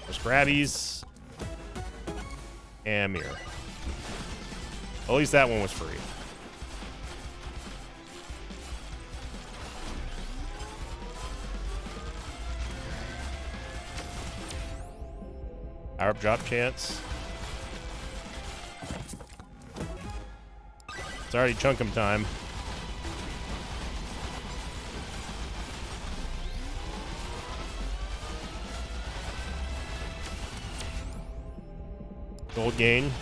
Speaker 1: There's Grabbies. And Mirror. Well, at least that one was free. Power up drop chance. It's already Chunkum time. Gold gain.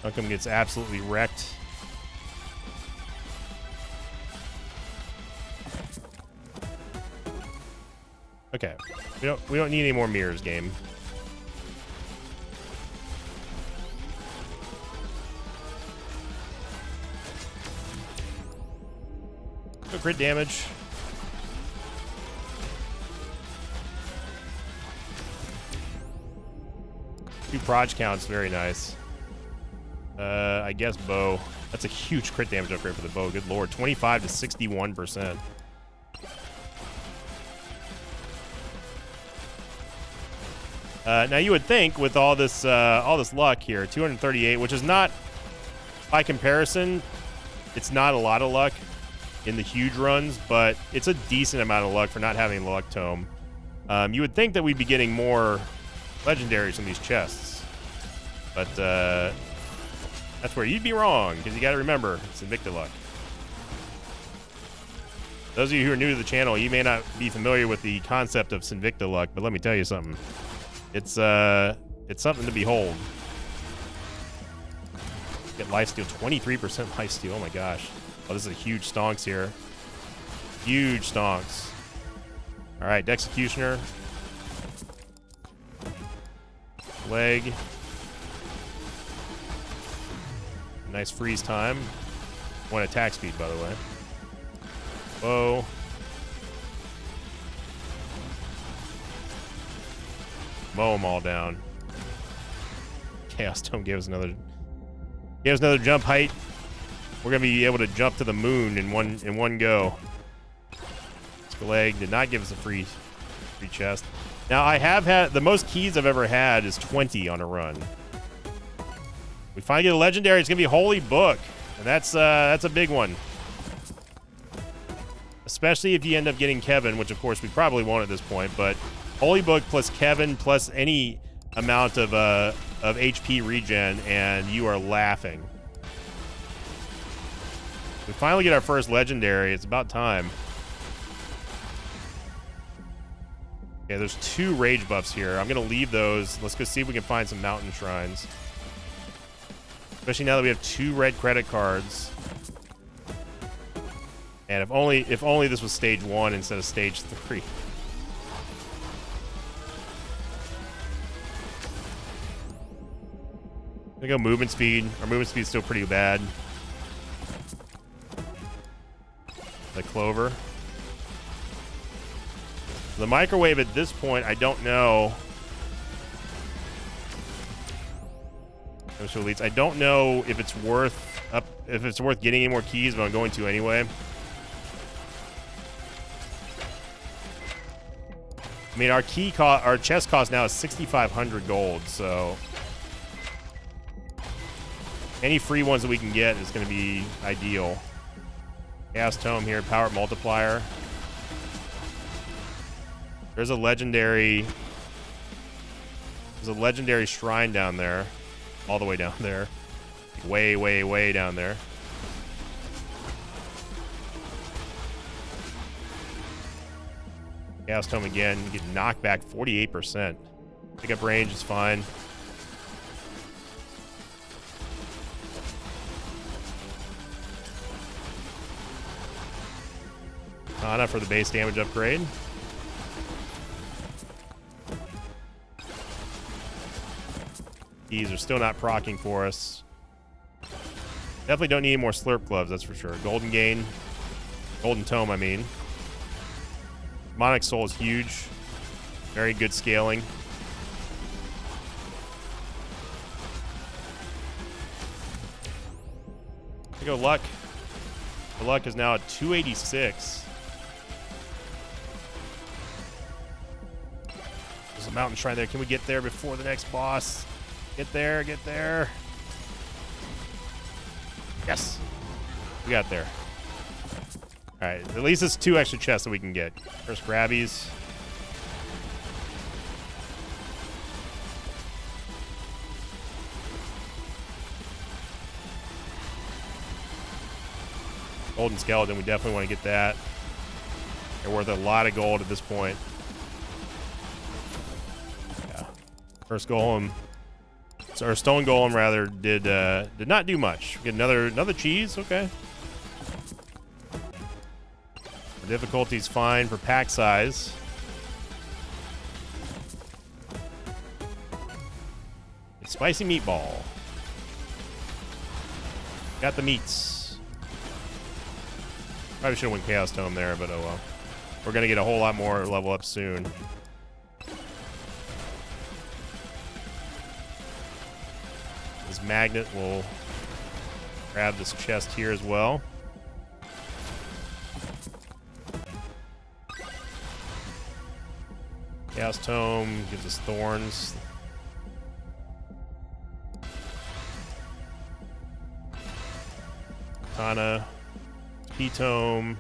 Speaker 1: Chunkum gets absolutely wrecked. Okay. We don't need any more mirrors, game. No crit damage. Two proj counts, very nice. I guess bow. That's a huge crit damage upgrade for the bow. Good lord, 25 to 61%. Now you would think with all this luck here, 238, which is not, by comparison, it's not a lot of luck in the huge runs, but it's a decent amount of luck for not having the luck tome. You would think that we'd be getting more legendaries from these chests, but that's where you'd be wrong, because you got to remember it's Invicta luck. Those of you who are new to the channel, you may not be familiar with the concept of Sinvicta luck, but let me tell you something. It's something to behold. Get lifesteal, 23% lifesteal. Oh my gosh. Oh, this is a huge stonks here. Huge stonks. All right, Dexecutioner. Leg. Nice freeze time. One attack speed, by the way. Bow. Mow them all down. Chaos Tome gave us another jump height. We're gonna be able to jump to the moon in one go. Leg did not give us a free chest. Now I have had the most keys I've ever had is 20 on a run. We finally get a legendary. It's gonna be Holy Book, and that's a big one. Especially if you end up getting Kevin, which of course we probably won't at this point, but Holy Book plus Kevin plus any amount of HP regen, and you are laughing. We finally get our first legendary. It's about time. Okay, there's 2 rage buffs here. I'm gonna leave those. Let's go see if we can find some mountain shrines. Especially now that we have 2 red credit cards. And if only this was stage 1 instead of stage 3. I'm gonna go movement speed. Our movement speed is still pretty bad. The clover. The microwave at this point, I don't know. I don't know if it's worth getting any more keys, but I'm going to anyway. I mean, our chest cost now is 6,500 gold, so any free ones that we can get is going to be ideal. Chaos Tome here, power up multiplier. There's a legendary shrine down there. All the way down there. Way, way, way down there. Chaos Tome again. You get knocked back 48%. Pickup range is fine. Kana for the base damage upgrade. These are still not proccing for us. Definitely don't need any more slurp gloves, that's for sure. Golden gain. Golden tome, I mean. Demonic soul is huge. Very good scaling. go luck. The luck is now at 286. There's a mountain shrine there. Can we get there before the next boss? Get there, get there. Yes. We got there. All right, at least it's 2 extra chests that we can get. First grabbies. Golden skeleton, we definitely want to get that. They're worth a lot of gold at this point. Yeah. First golem, or stone golem rather, did not do much. Get another cheese, okay. The difficulty's fine for pack size. It's spicy meatball. Got the meats. Probably should have went Chaos Tome there, but oh well. We're gonna get a whole lot more level up soon. This magnet will grab this chest here as well. Chaos Tome gives us thorns. Katana. XP Tome.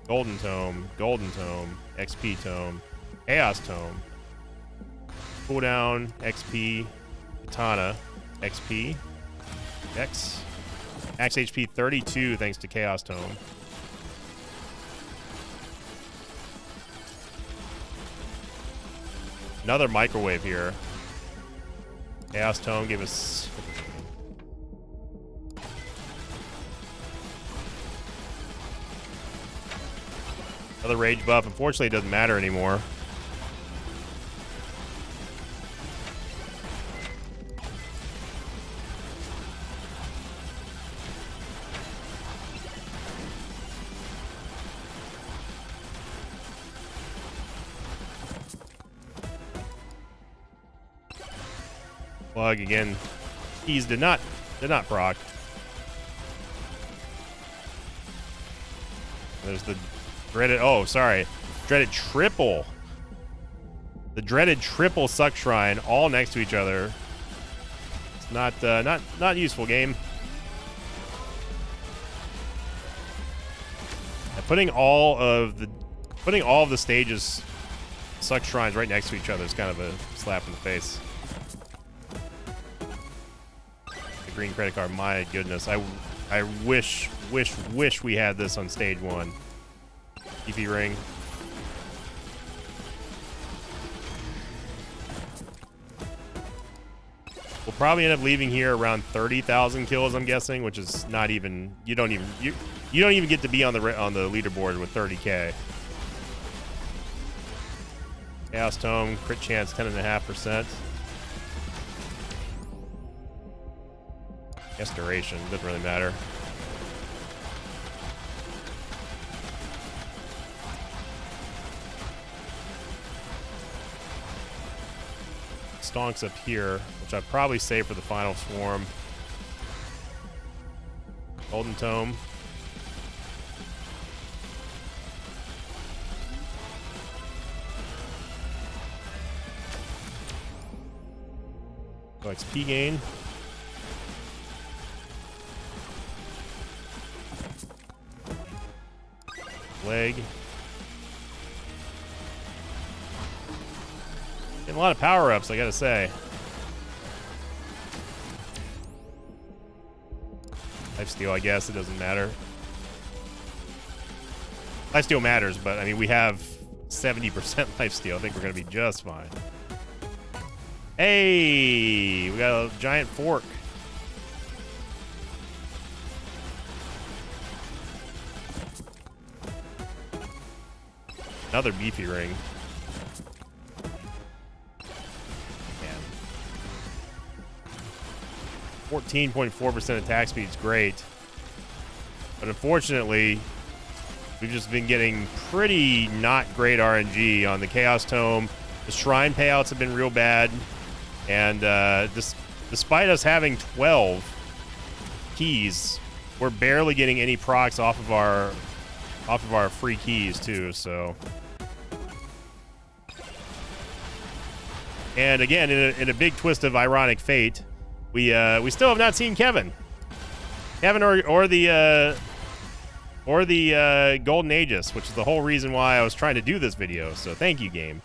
Speaker 1: Golden Tome. Golden Tome. XP Tome. Chaos Tome. Cooldown. XP. Katana. XP. X. Max HP 32 thanks to Chaos Tome. Another microwave here. Chaos Tome gave us... another rage buff. Unfortunately, it doesn't matter anymore. Plug again. Keys did not proc. There's the dreaded. Oh, sorry. Dreaded triple. The dreaded triple suck shrine, all next to each other. It's not useful, game. And putting all of the stages suck shrines right next to each other is kind of a slap in the face. Green credit card, my goodness. I wish we had this on stage 1. EP ring. We'll probably end up leaving here around 30,000 kills, I'm guessing, which is not even, you don't even get to be on the leaderboard with 30k. Chaos Tome, crit chance 10.5%. Guess duration, doesn't really matter. Stonks up here, which I'd probably save for the final swarm. Golden Tome. So XP gain. Leg. Getting a lot of power-ups, I gotta say. Lifesteal, I guess, it doesn't matter. Lifesteal matters, but I mean, we have 70% lifesteal. I think we're gonna be just fine. Hey, we got a giant fork. Another beefy ring. 14.4% attack speed is great. But unfortunately, we've just been getting pretty not great RNG on the Chaos Tome. The Shrine payouts have been real bad. And despite us having 12 keys, we're barely getting any procs off of our free keys too. So, and again, in a big twist of ironic fate, we still have not seen Kevin or the Golden Aegis, which is the whole reason why I was trying to do this video. So thank you, game.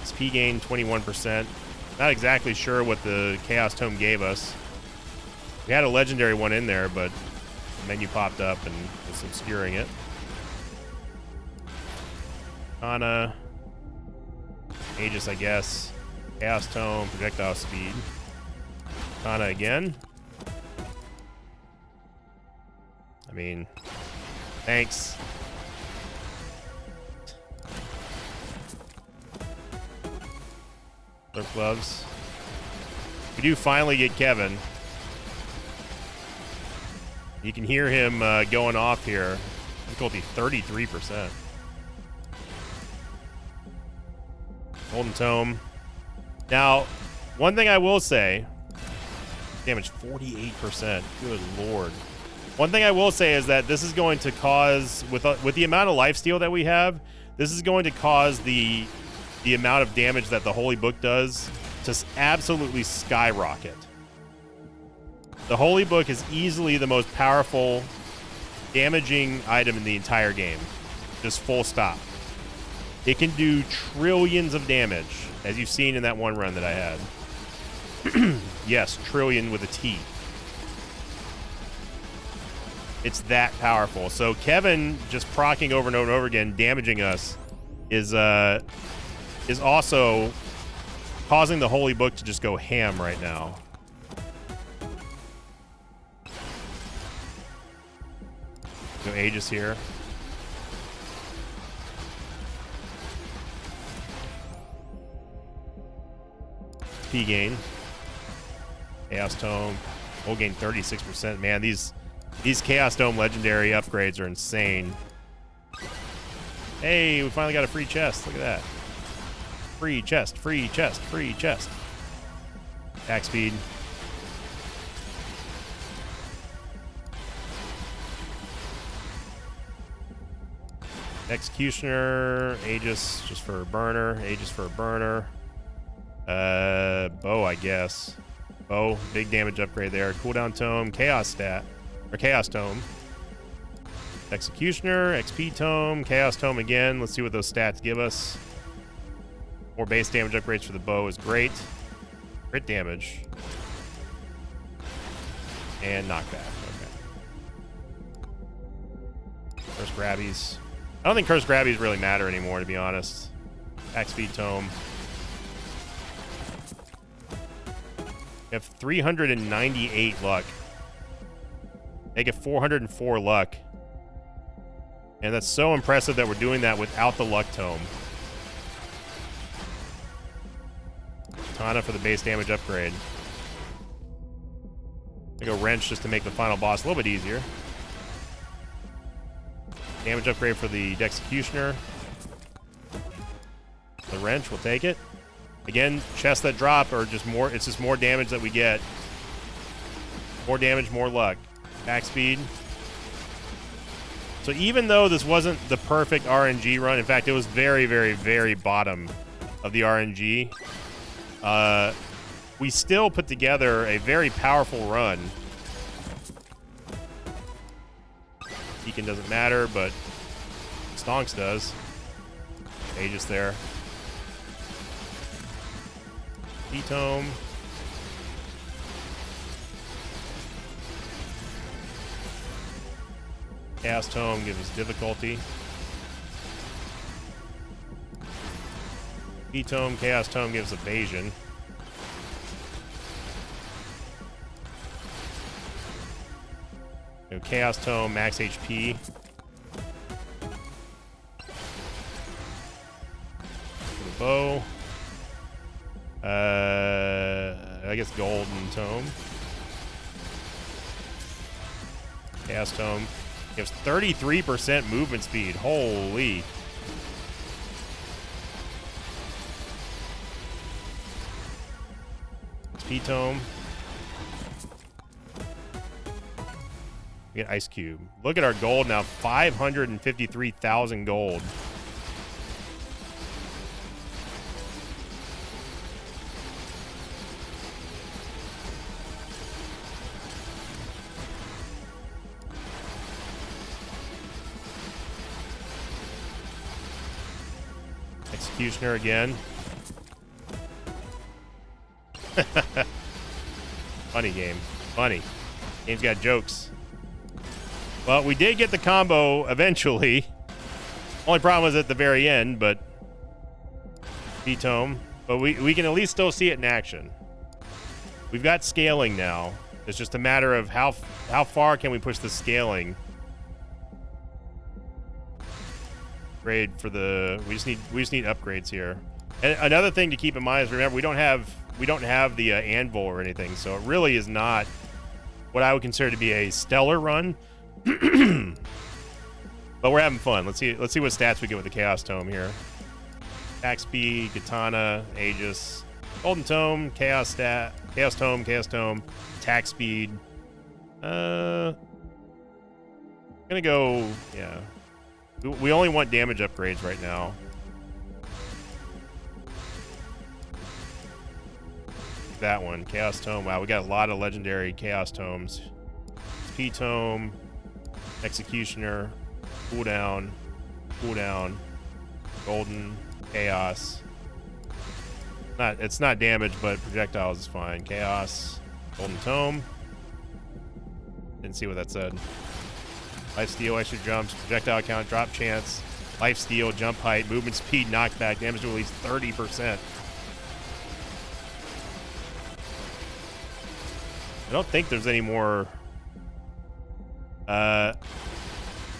Speaker 1: XP gain 21%. Not exactly sure what the Chaos Tome gave us. We had a legendary one in there, but the menu popped up and was obscuring it. Kana, Aegis, I guess. Chaos Tome, projectile speed. Kana again. I mean, thanks. Flip gloves. We do finally get Kevin. You can hear him going off here. Difficulty 33%. Golden Tome. Now, one thing I will say, damage 48%. Good lord. One thing I will say is that this is going to cause, with the amount of lifesteal that we have, this is going to cause the amount of damage that the Holy Book does to absolutely skyrocket. The Holy Book is easily the most powerful damaging item in the entire game. Just full stop. It can do trillions of damage, as you've seen in that one run that I had. Yes, trillion with a T. It's that powerful. So Kevin just proccing over and over and over again, damaging us, is also causing the Holy Book to just go ham right now. So Aegis here. P gain. Chaos Tome. We'll gain 36%. Man, these Chaos Dome legendary upgrades are insane. Hey, we finally got a free chest. Look at that. Free chest, free chest, free chest. Attack speed. Executioner, Aegis just for a burner, Aegis for a burner. Bow, I guess. Bow, big damage upgrade there. Cooldown Tome, Chaos stat, or Chaos Tome. Executioner, XP Tome, Chaos Tome again. Let's see what those stats give us. More base damage upgrades for the bow is great. Crit damage. And knockback. Okay. Curse Grabbies. I don't think Curse Grabbies really matter anymore, to be honest. Attack Speed Tome. We have 398 luck. They get 404 luck. And that's so impressive that we're doing that without the Luck Tome. Katana for the base damage upgrade. I go Wrench just to make the final boss a little bit easier. Damage upgrade for the Executioner. The Wrench, we'll take it. Again, chests that drop are just more, it's just more damage that we get. More damage, more luck. Attack speed. So even though this wasn't the perfect RNG run, in fact, it was very, very, very bottom of the RNG, we still put together a very powerful run. Beacon doesn't matter, but Stonks does. Aegis there. Tome. Chaos Tome gives us difficulty. Tome, Chaos Tome gives evasion. Chaos Tome, max HP. For the bow. I guess Golden Tome. Chaos Tome. Gives 33% movement speed. Holy. XP Tome. We get Ice Cube. Look at our gold now. 553,000 gold. Executioner again. Funny game. Funny. Game's got jokes. Well, we did get the combo eventually. Only problem was at the very end, but P-Tome. But we can at least still see it in action. We've got scaling now. It's just a matter of how far can we push the scaling. Grade for the we just need upgrades here. And another thing to keep in mind is, remember, we don't have the anvil or anything, so it really is not what I would consider to be a stellar run. But we're having fun. Let's see what stats we get with the Chaos Tome here. Attack speed, Katana, Aegis, Golden Tome, Chaos Tome, attack speed. Gonna go, yeah. We only want damage upgrades right now. That one, Chaos Tome. Wow, we got a lot of legendary Chaos Tomes. P-Tome, Executioner, cooldown, Golden, Chaos. It's not damage, but projectiles is fine. Chaos, Golden Tome. Didn't see what that said. Life steal, extra jumps, projectile count, drop chance, life steal, jump height, movement speed, knockback, damage to at least 30%. I don't think there's any more. I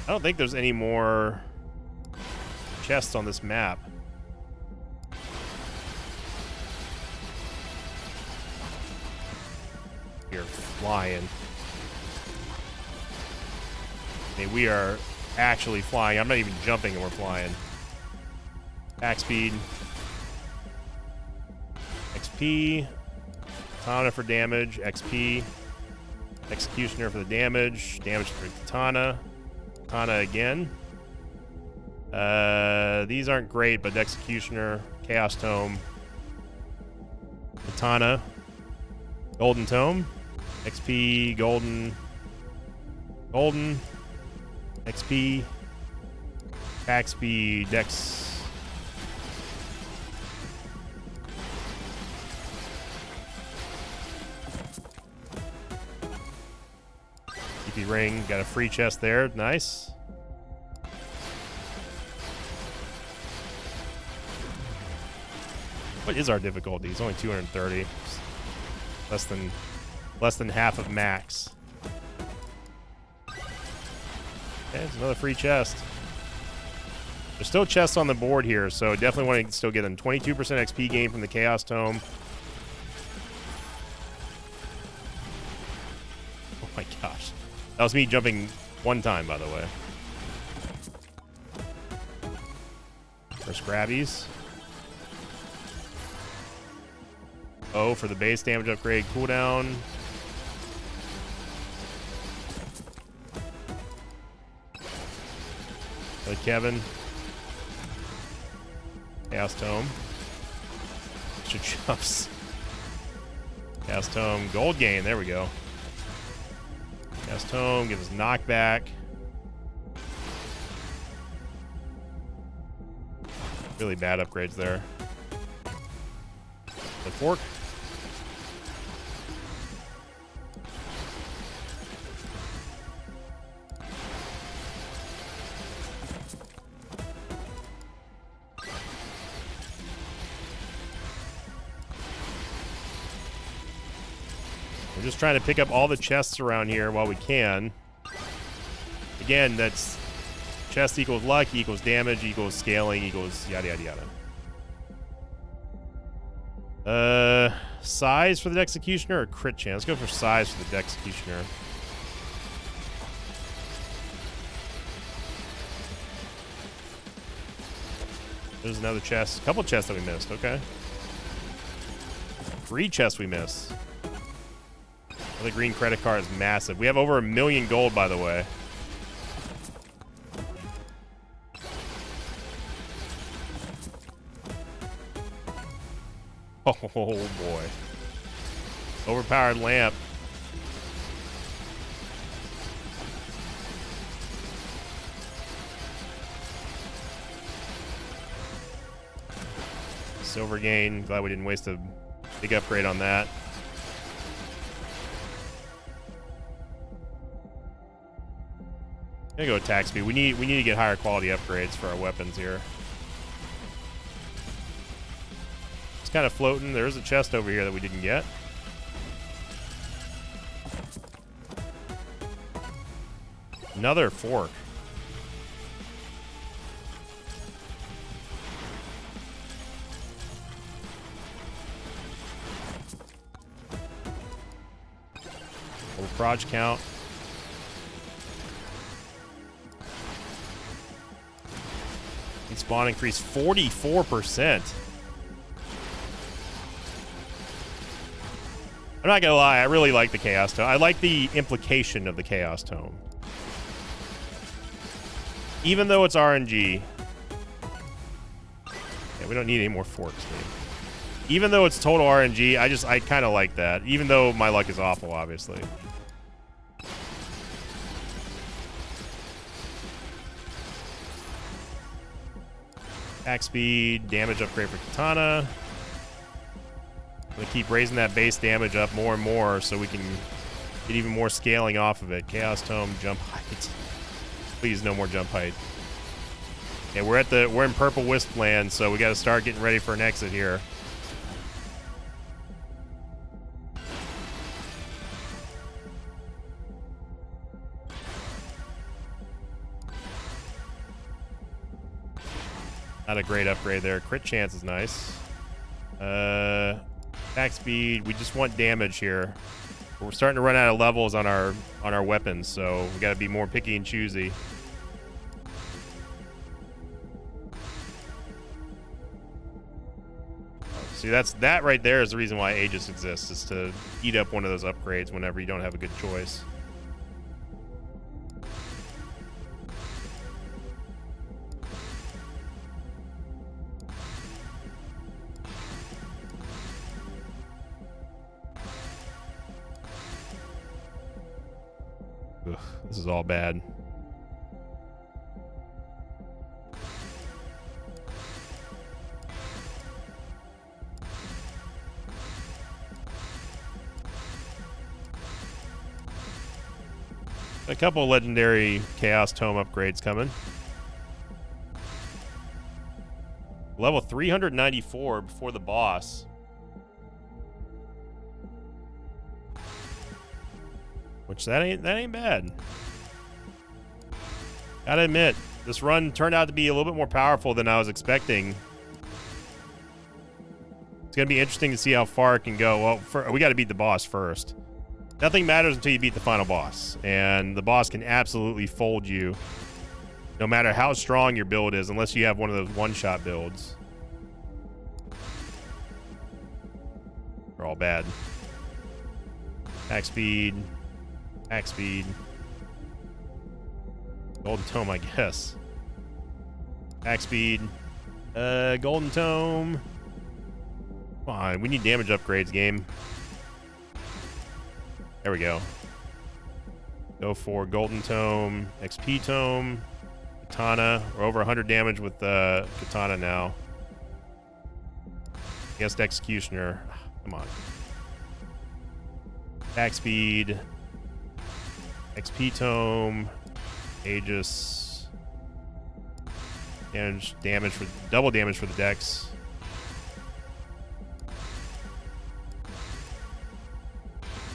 Speaker 1: don't think there's any more chests on this map. You're flying. I mean, we are actually flying. I'm not even jumping and we're flying. Back speed. XP. Katana for damage. XP. Executioner for the damage. Damage for Katana. Katana again. These aren't great, but Executioner. Chaos Tome. Katana. Golden Tome. XP. Golden. XP, attack speed, dex. DP ring, got a free chest there, nice. What is our difficulty? It's only 230. Less than half of max. Okay, it's another free chest. There's still chests on the board here, so definitely want to still get them. 22% XP gain from the Chaos Tome. Oh my gosh. That was me jumping one time, by the way. First grabbies. Oh, for the base damage upgrade cooldown. Kevin. Chaos Tome. Extra jumps. Chaos Tome. Gold gain. There we go. Chaos Tome gives us knockback. Really bad upgrades there. The fork. Just trying to pick up all the chests around here while we can. Again, that's chest equals luck, equals damage, equals scaling, equals yada yada yada. Size for the Executioner or crit chance? Let's go for size for the Executioner. There's another chest. A couple chests that we missed. Okay. 3 chests we miss. The green credit card is massive. We have over 1 million gold, by the way. Oh boy. Overpowered lamp. Silver gain. Glad we didn't waste a big upgrade on that. I'm gonna go attack speed. We need to get higher quality upgrades for our weapons here. It's kind of floating. There's a chest over here that we didn't get. Another fork. Little proj count. Spawn increase 44%. I'm not gonna lie, I really like the Chaos Tome. I like the implication of the Chaos Tome. Even though it's RNG. Yeah, we don't need any more forks, dude. Even though it's total RNG, I kind of like that. Even though my luck is awful, obviously. Attack speed, damage upgrade for Katana. I'm gonna keep raising that base damage up more and more so we can get even more scaling off of it. Chaos Tome, jump height. Please, no more jump height. Yeah, we're in Purple Wisp land, so we gotta start getting ready for an exit here. Not a great upgrade there. Crit chance is nice. Attack speed. We just want damage here. We're starting to run out of levels on our weapons, so we got to be more picky and choosy. See, that right there is the reason why Aegis exists, is to eat up one of those upgrades whenever you don't have a good choice. Ugh, this is all bad. A couple legendary Chaos Tome upgrades coming. Level 394 before the boss. Which that ain't bad. Gotta admit, this run turned out to be a little bit more powerful than I was expecting. It's gonna be interesting to see how far it can go. Well, we gotta beat the boss first. Nothing matters until you beat the final boss, and the boss can absolutely fold you no matter how strong your build is, unless you have one of those one-shot builds. They're all bad. Attack speed. Attack speed. Golden Tome, I guess. Attack speed. Golden Tome. Come on, we need damage upgrades, game. There we go. Go for Golden Tome, XP Tome, Katana. We're over 100 damage with Katana now. Guest Executioner. Come on. Attack speed. XP Tome. Aegis. Damage for double damage for the Dex.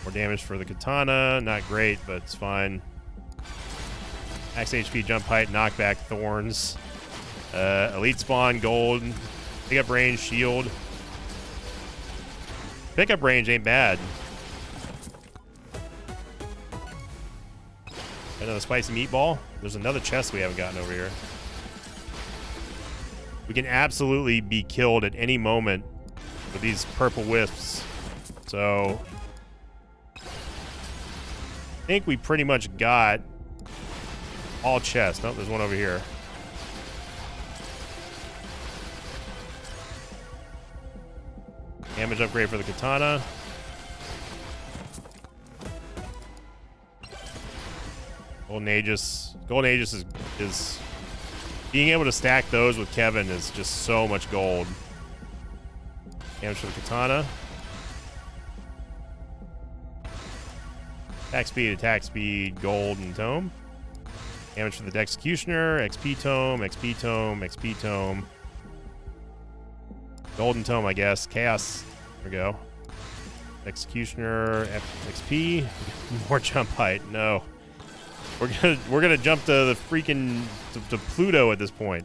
Speaker 1: More damage for the Katana. Not great, but it's fine. Max HP, jump height, knockback, thorns. Elite spawn, gold. Pickup range, shield. Pickup range ain't bad. Another spicy meatball. There's another chest we haven't gotten over here. We can absolutely be killed at any moment with these purple wisps. So I think we pretty much got all chests. Nope, there's one over here. Damage upgrade for the katana. Golden Aegis. Golden Aegis is being able to stack those with Kevin is just so much gold. Damage for the katana. Attack speed, gold, and tome. Damage for the Dexecutioner, XP tome, XP tome, XP tome. Golden tome, I guess. Chaos. There we go. Executioner, XP. More jump height. No. We're gonna jump to the freaking to Pluto at this point.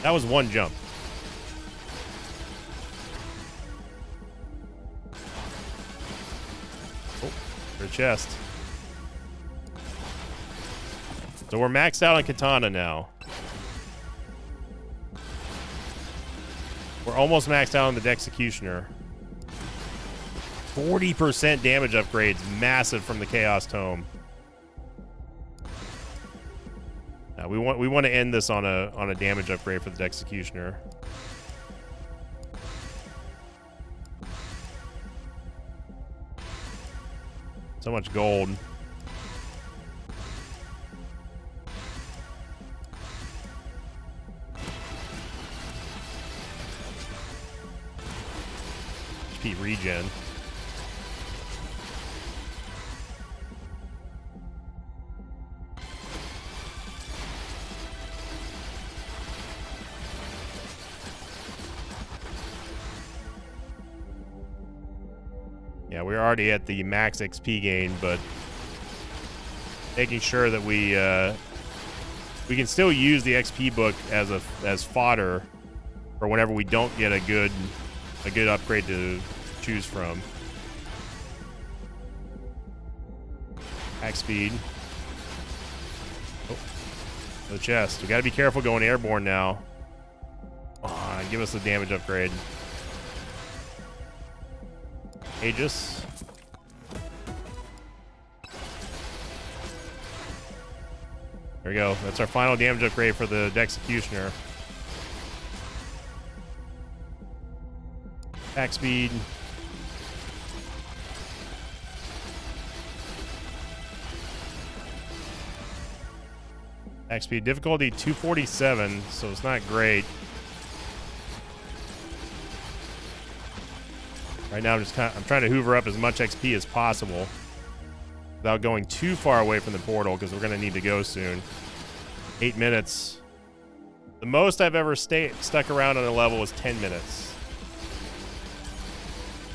Speaker 1: That was one jump. Oh, for a chest. So we're maxed out on katana now. We're almost maxed out on the Dexecutioner. 40% damage upgrades, massive from the Chaos Tome. We want to end this on a damage upgrade for the Dexecutioner. So much gold. HP regen. Yeah, we're already at the max XP gain, but making sure that we can still use the XP book as fodder for whenever we don't get a good upgrade to choose from. Attack speed. Oh, the chest. We got to be careful going airborne now. Come on, give us the damage upgrade. Aegis. There we go. That's our final damage upgrade for the Dexecutioner. Attack speed. Attack speed. Difficulty 247, so it's not great. Right now, I'm trying to hoover up as much XP as possible without going too far away from the portal because we're going to need to go soon. 8 minutes. The most I've ever stuck around on a level was 10 minutes.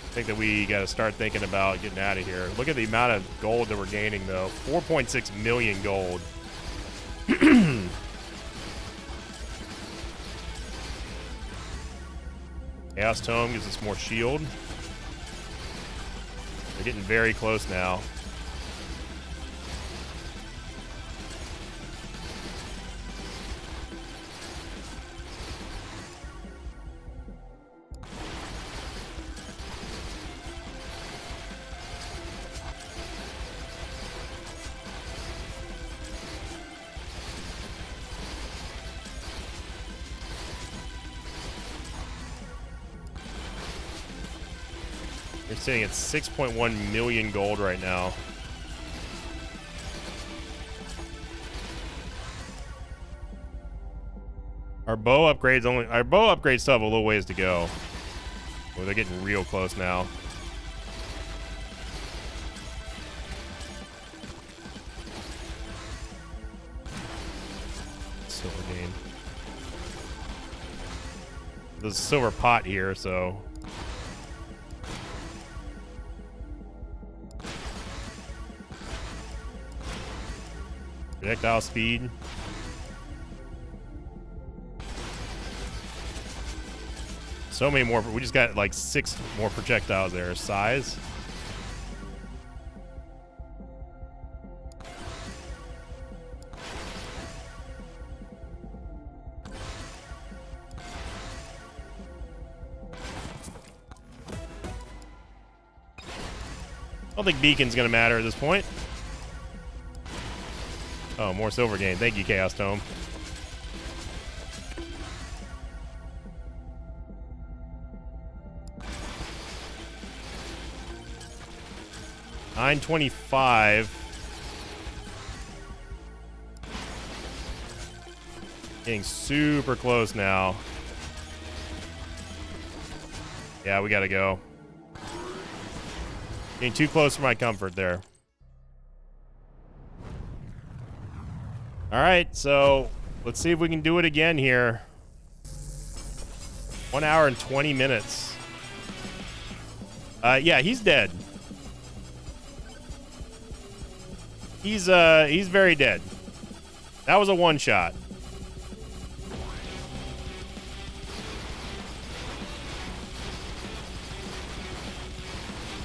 Speaker 1: I think that we got to start thinking about getting out of here. Look at the amount of gold that we're gaining, though. 4.6 million gold. Chaos Tome gives us more shield. We're getting very close now. We're sitting at 6.1 million gold right now. Our bow upgrades still have a little ways to go. Oh, they're getting real close now. Silver gain. There's a silver pot here, so projectile speed. So many more. We just got like 6 more projectiles there. Size. I don't think beacon's gonna matter at this point. Oh, more silver gain. Thank you, Chaos Tome. $9.25. Getting super close now. Yeah, we gotta go. Getting too close for my comfort there. All right, so let's see if we can do it again here. 1 hour and 20 minutes. Yeah, he's dead. He's very dead. That was a one shot.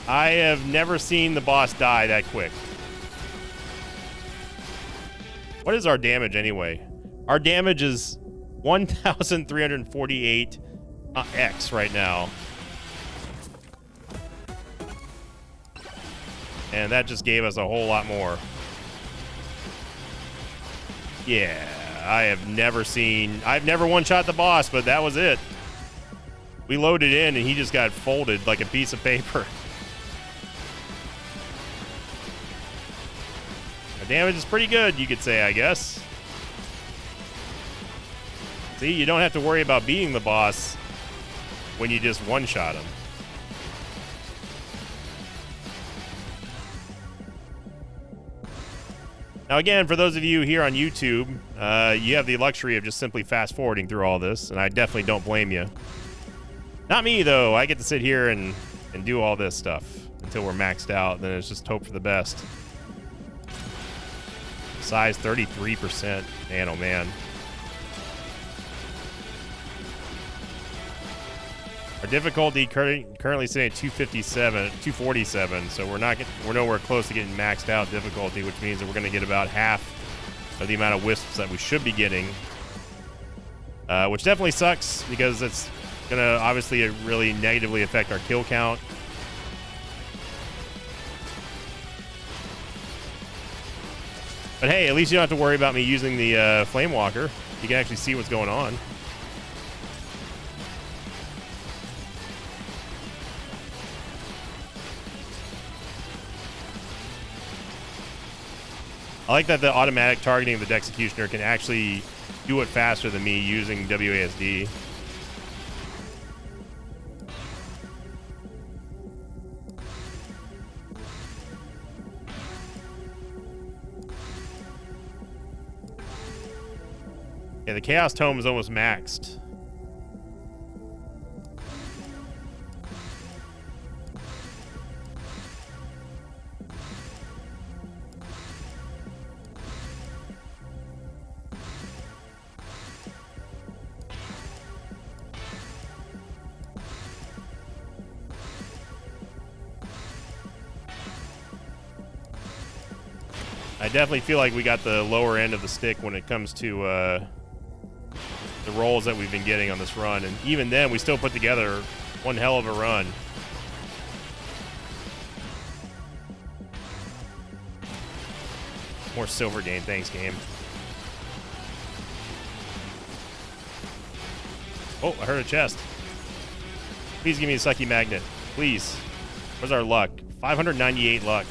Speaker 1: I have never seen the boss die that quick. What is our damage anyway? Our damage is 1,348 X right now. And that just gave us a whole lot more. Yeah, I've never one-shot the boss, but that was it. We loaded in and he just got folded like a piece of paper. The damage is pretty good, you could say, I guess. See, you don't have to worry about beating the boss when you just one-shot him. Now, again, for those of you here on YouTube, you have the luxury of just simply fast-forwarding through all this, and I definitely don't blame you. Not me, though. I get to sit here and do all this stuff until we're maxed out, and then it's just hope for the best. Size 33%. Man, oh man. Our difficulty currently sitting at 247, so we're nowhere close to getting maxed out difficulty, which means that we're going to get about half of the amount of wisps that we should be getting, which definitely sucks because it's going to obviously really negatively affect our kill count. But hey, at least you don't have to worry about me using the Flame Walker. You can actually see what's going on. I like that the automatic targeting of the Dexecutioner can actually do it faster than me using WASD. Yeah, the Chaos Tome is almost maxed. I definitely feel like we got the lower end of the stick when it comes to the rolls that we've been getting on this run, and even then we still put together one hell of a run. More silver gain, thanks game. Oh, I heard a chest. Please give me a sucky magnet, please. Where's our luck? 598 luck.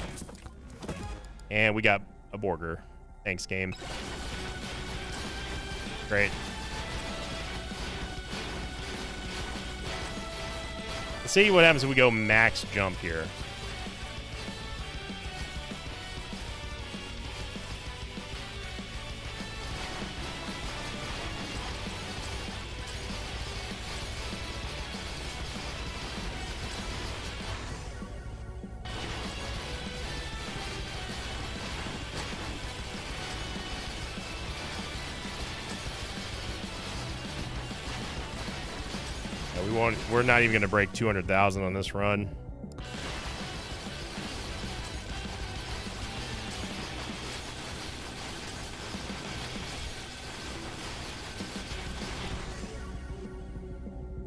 Speaker 1: And we got a Borger. Thanks game. Great. Let's see what happens if we go max jump here. We're not even going to break 200,000 on this run.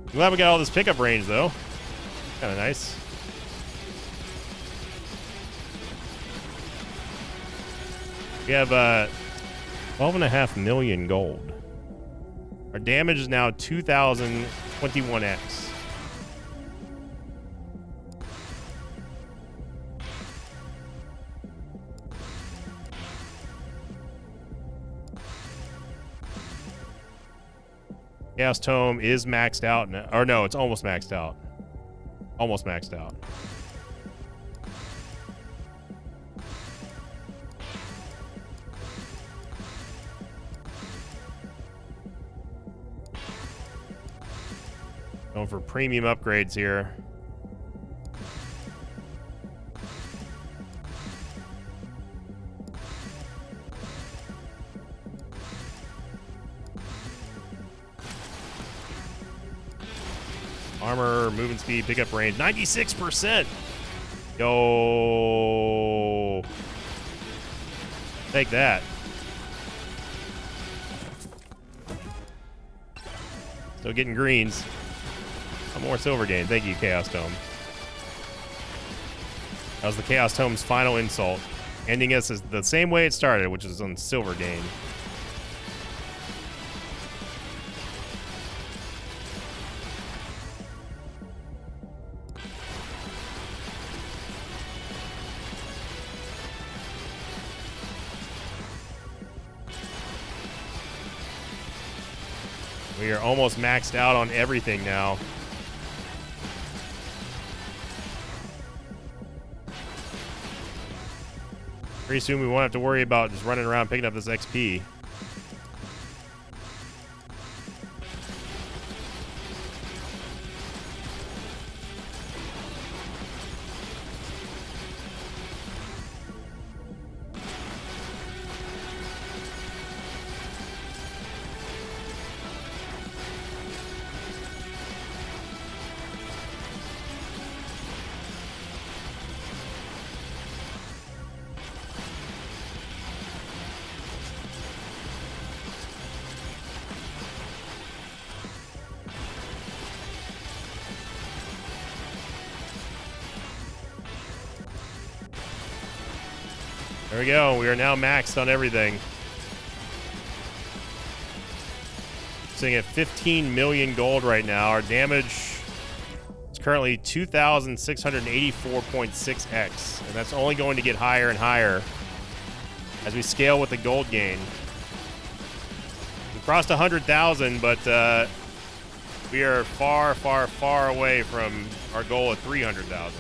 Speaker 1: I'm glad we got all this pickup range, though. Kind of nice. We have 12.5 million gold. Our damage is now 2,021x. Chaos Tome is maxed out now. Or no, it's almost maxed out. Almost maxed out. Going for premium upgrades here. Armor, movement speed, pickup range, 96%. Yo. Take that. Still getting greens. More silver gain. Thank you, Chaos Tome. That was the Chaos Tome's final insult, ending us as the same way it started, which is on silver gain. We are almost maxed out on everything now. Pretty soon we won't have to worry about just running around picking up this XP. There we go. We are now maxed on everything. Sitting at 15 million gold right now. Our damage is currently 2,684.6x. And that's only going to get higher and higher as we scale with the gold gain. We crossed 100,000, but we are far, far, far away from our goal of 300,000.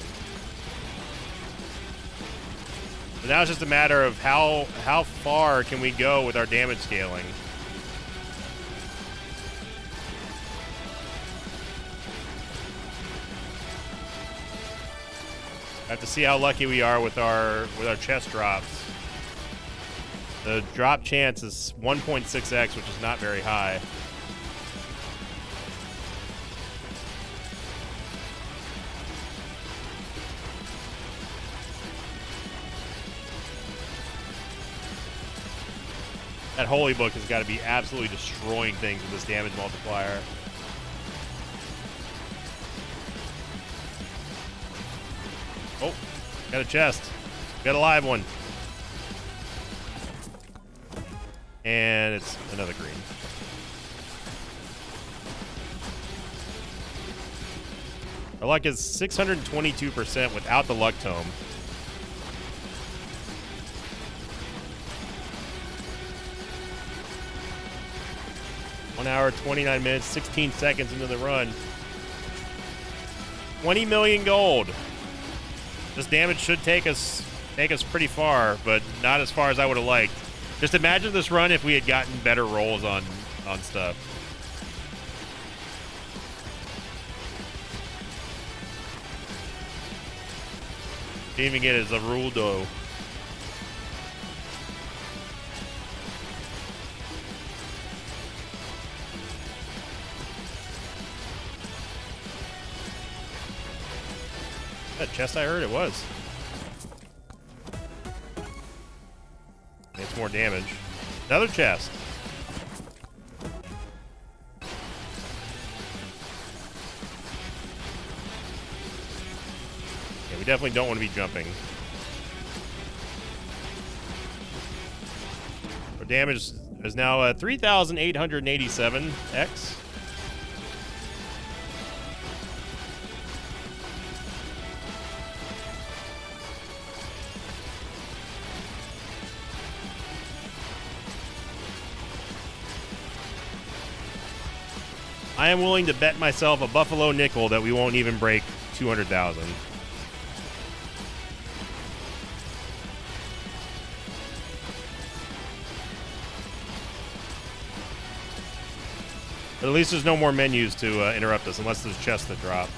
Speaker 1: So now it's just a matter of how far can we go with our damage scaling. Have to see how lucky we are with our chest drops. The drop chance is 1.6x, which is not very high. That Holy Book has got to be absolutely destroying things with this damage multiplier. Oh, got a chest. Got a live one. And it's another green. Our luck is 622% without the luck tome. 1 hour, 29 minutes, 16 seconds into the run. 20 million gold. This damage should take us pretty far, but not as far as I would have liked. Just imagine this run if we had gotten better rolls on stuff. Aiming it as a rule though. That chest I heard it was. It's more damage. Another chest. Yeah, we definitely don't want to be jumping. damage is now 3,887 X. I am willing to bet myself a buffalo nickel that we won't even break 200,000. But at least there's no more menus to interrupt us, unless there's chests that drop.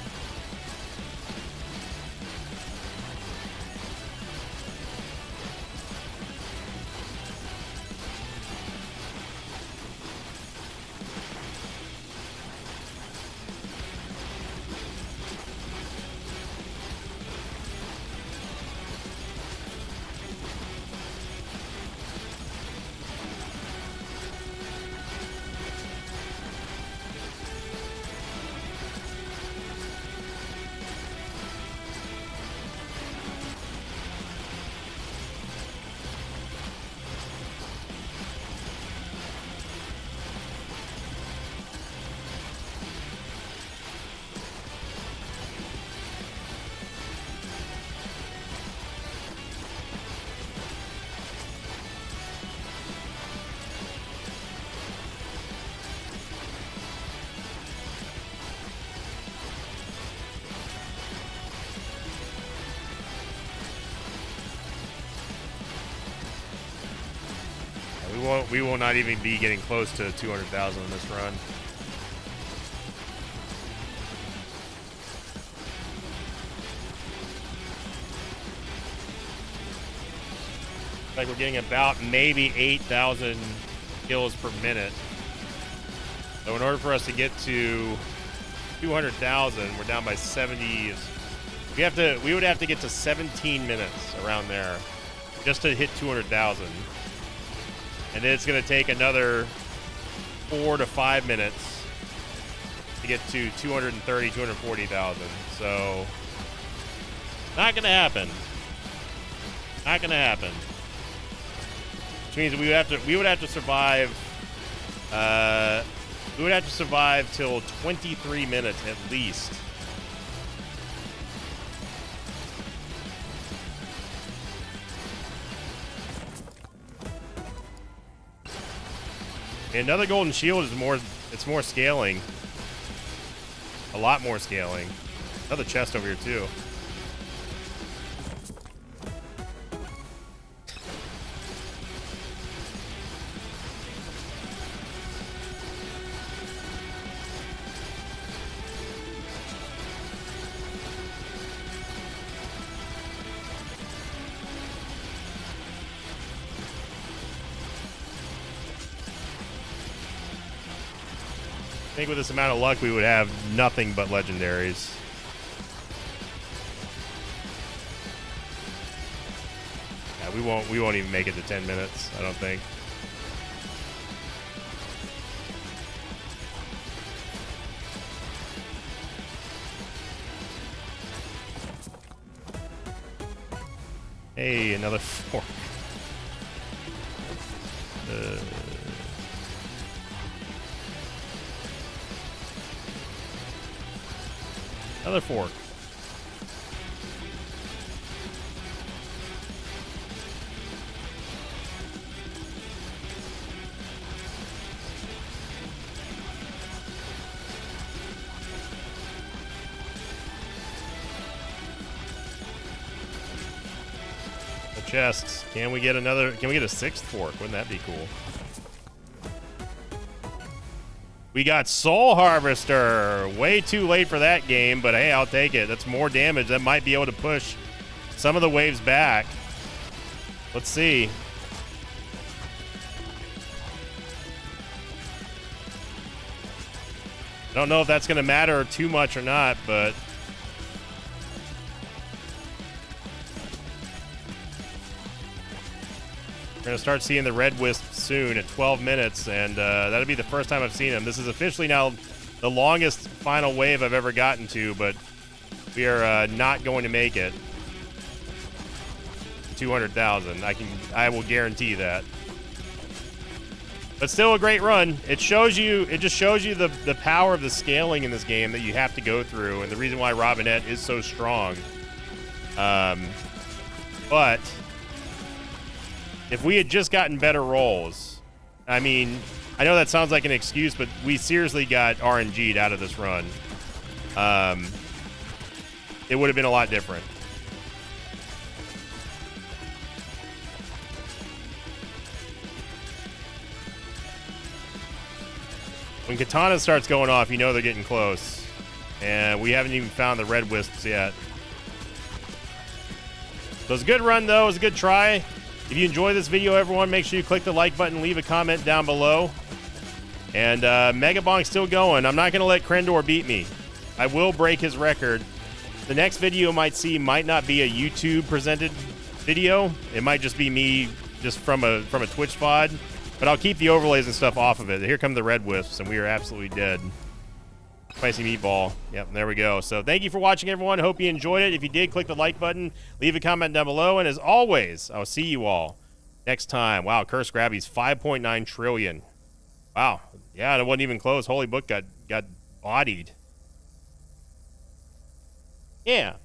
Speaker 1: We will not even be getting close to 200,000 in this run. Like we're getting about maybe 8,000 kills per minute. So in order for us to get to 200,000, we're down by 70. We would have to get to 17 minutes around there just to hit 200,000. And then it's going to take another 4 to 5 minutes to get to 230, 240,000. So, not going to happen. Not going to happen. Which means we would have to survive. We would have to survive till 23 minutes at least. Another golden shield is it's more scaling. A lot more scaling. Another chest over here too. I think with this amount of luck, we would have nothing but legendaries. Yeah, we won't even make it to 10 minutes, I don't think. Hey, another fork. Another fork. The chests. Can we get a sixth fork? Wouldn't that be cool? We got Soul Harvester. Way too late for that game, but hey, I'll take it. That's more damage. That might be able to push some of the waves back. Let's see. I don't know if that's going to matter too much or not, but we're going to start seeing the red wisps soon at 12 minutes, and that'll be the first time I've seen them. This is officially now the longest final wave I've ever gotten to, but we are not going to make it. 200,000. I will guarantee that. But still a great run. It shows you, it just shows you the power of the scaling in this game that you have to go through, and the reason why Robinette is so strong. But if we had just gotten better rolls, I mean, I know that sounds like an excuse, but we seriously got RNG'd out of this run. It would have been a lot different. When Katana starts going off, you know they're getting close. And we haven't even found the red wisps yet. So it's a good run, though. It was a good try. If you enjoyed this video, everyone, make sure you click the like button, leave a comment down below. And Megabonk's still going. I'm not going to let Crendor beat me. I will break his record. The next video might not be a YouTube-presented video. It might just be me just from a Twitch VOD. But I'll keep the overlays and stuff off of it. Here come the red wisps, and we are absolutely dead. Spicy meatball. Yep, there we go. So thank you for watching, everyone. Hope you enjoyed it. If you did, click the like button. Leave a comment down below. And as always, I'll see you all next time. Wow, Curse Grabby's 5.9 trillion. Wow. Yeah, it wasn't even close. Holy Book got bodied. Yeah.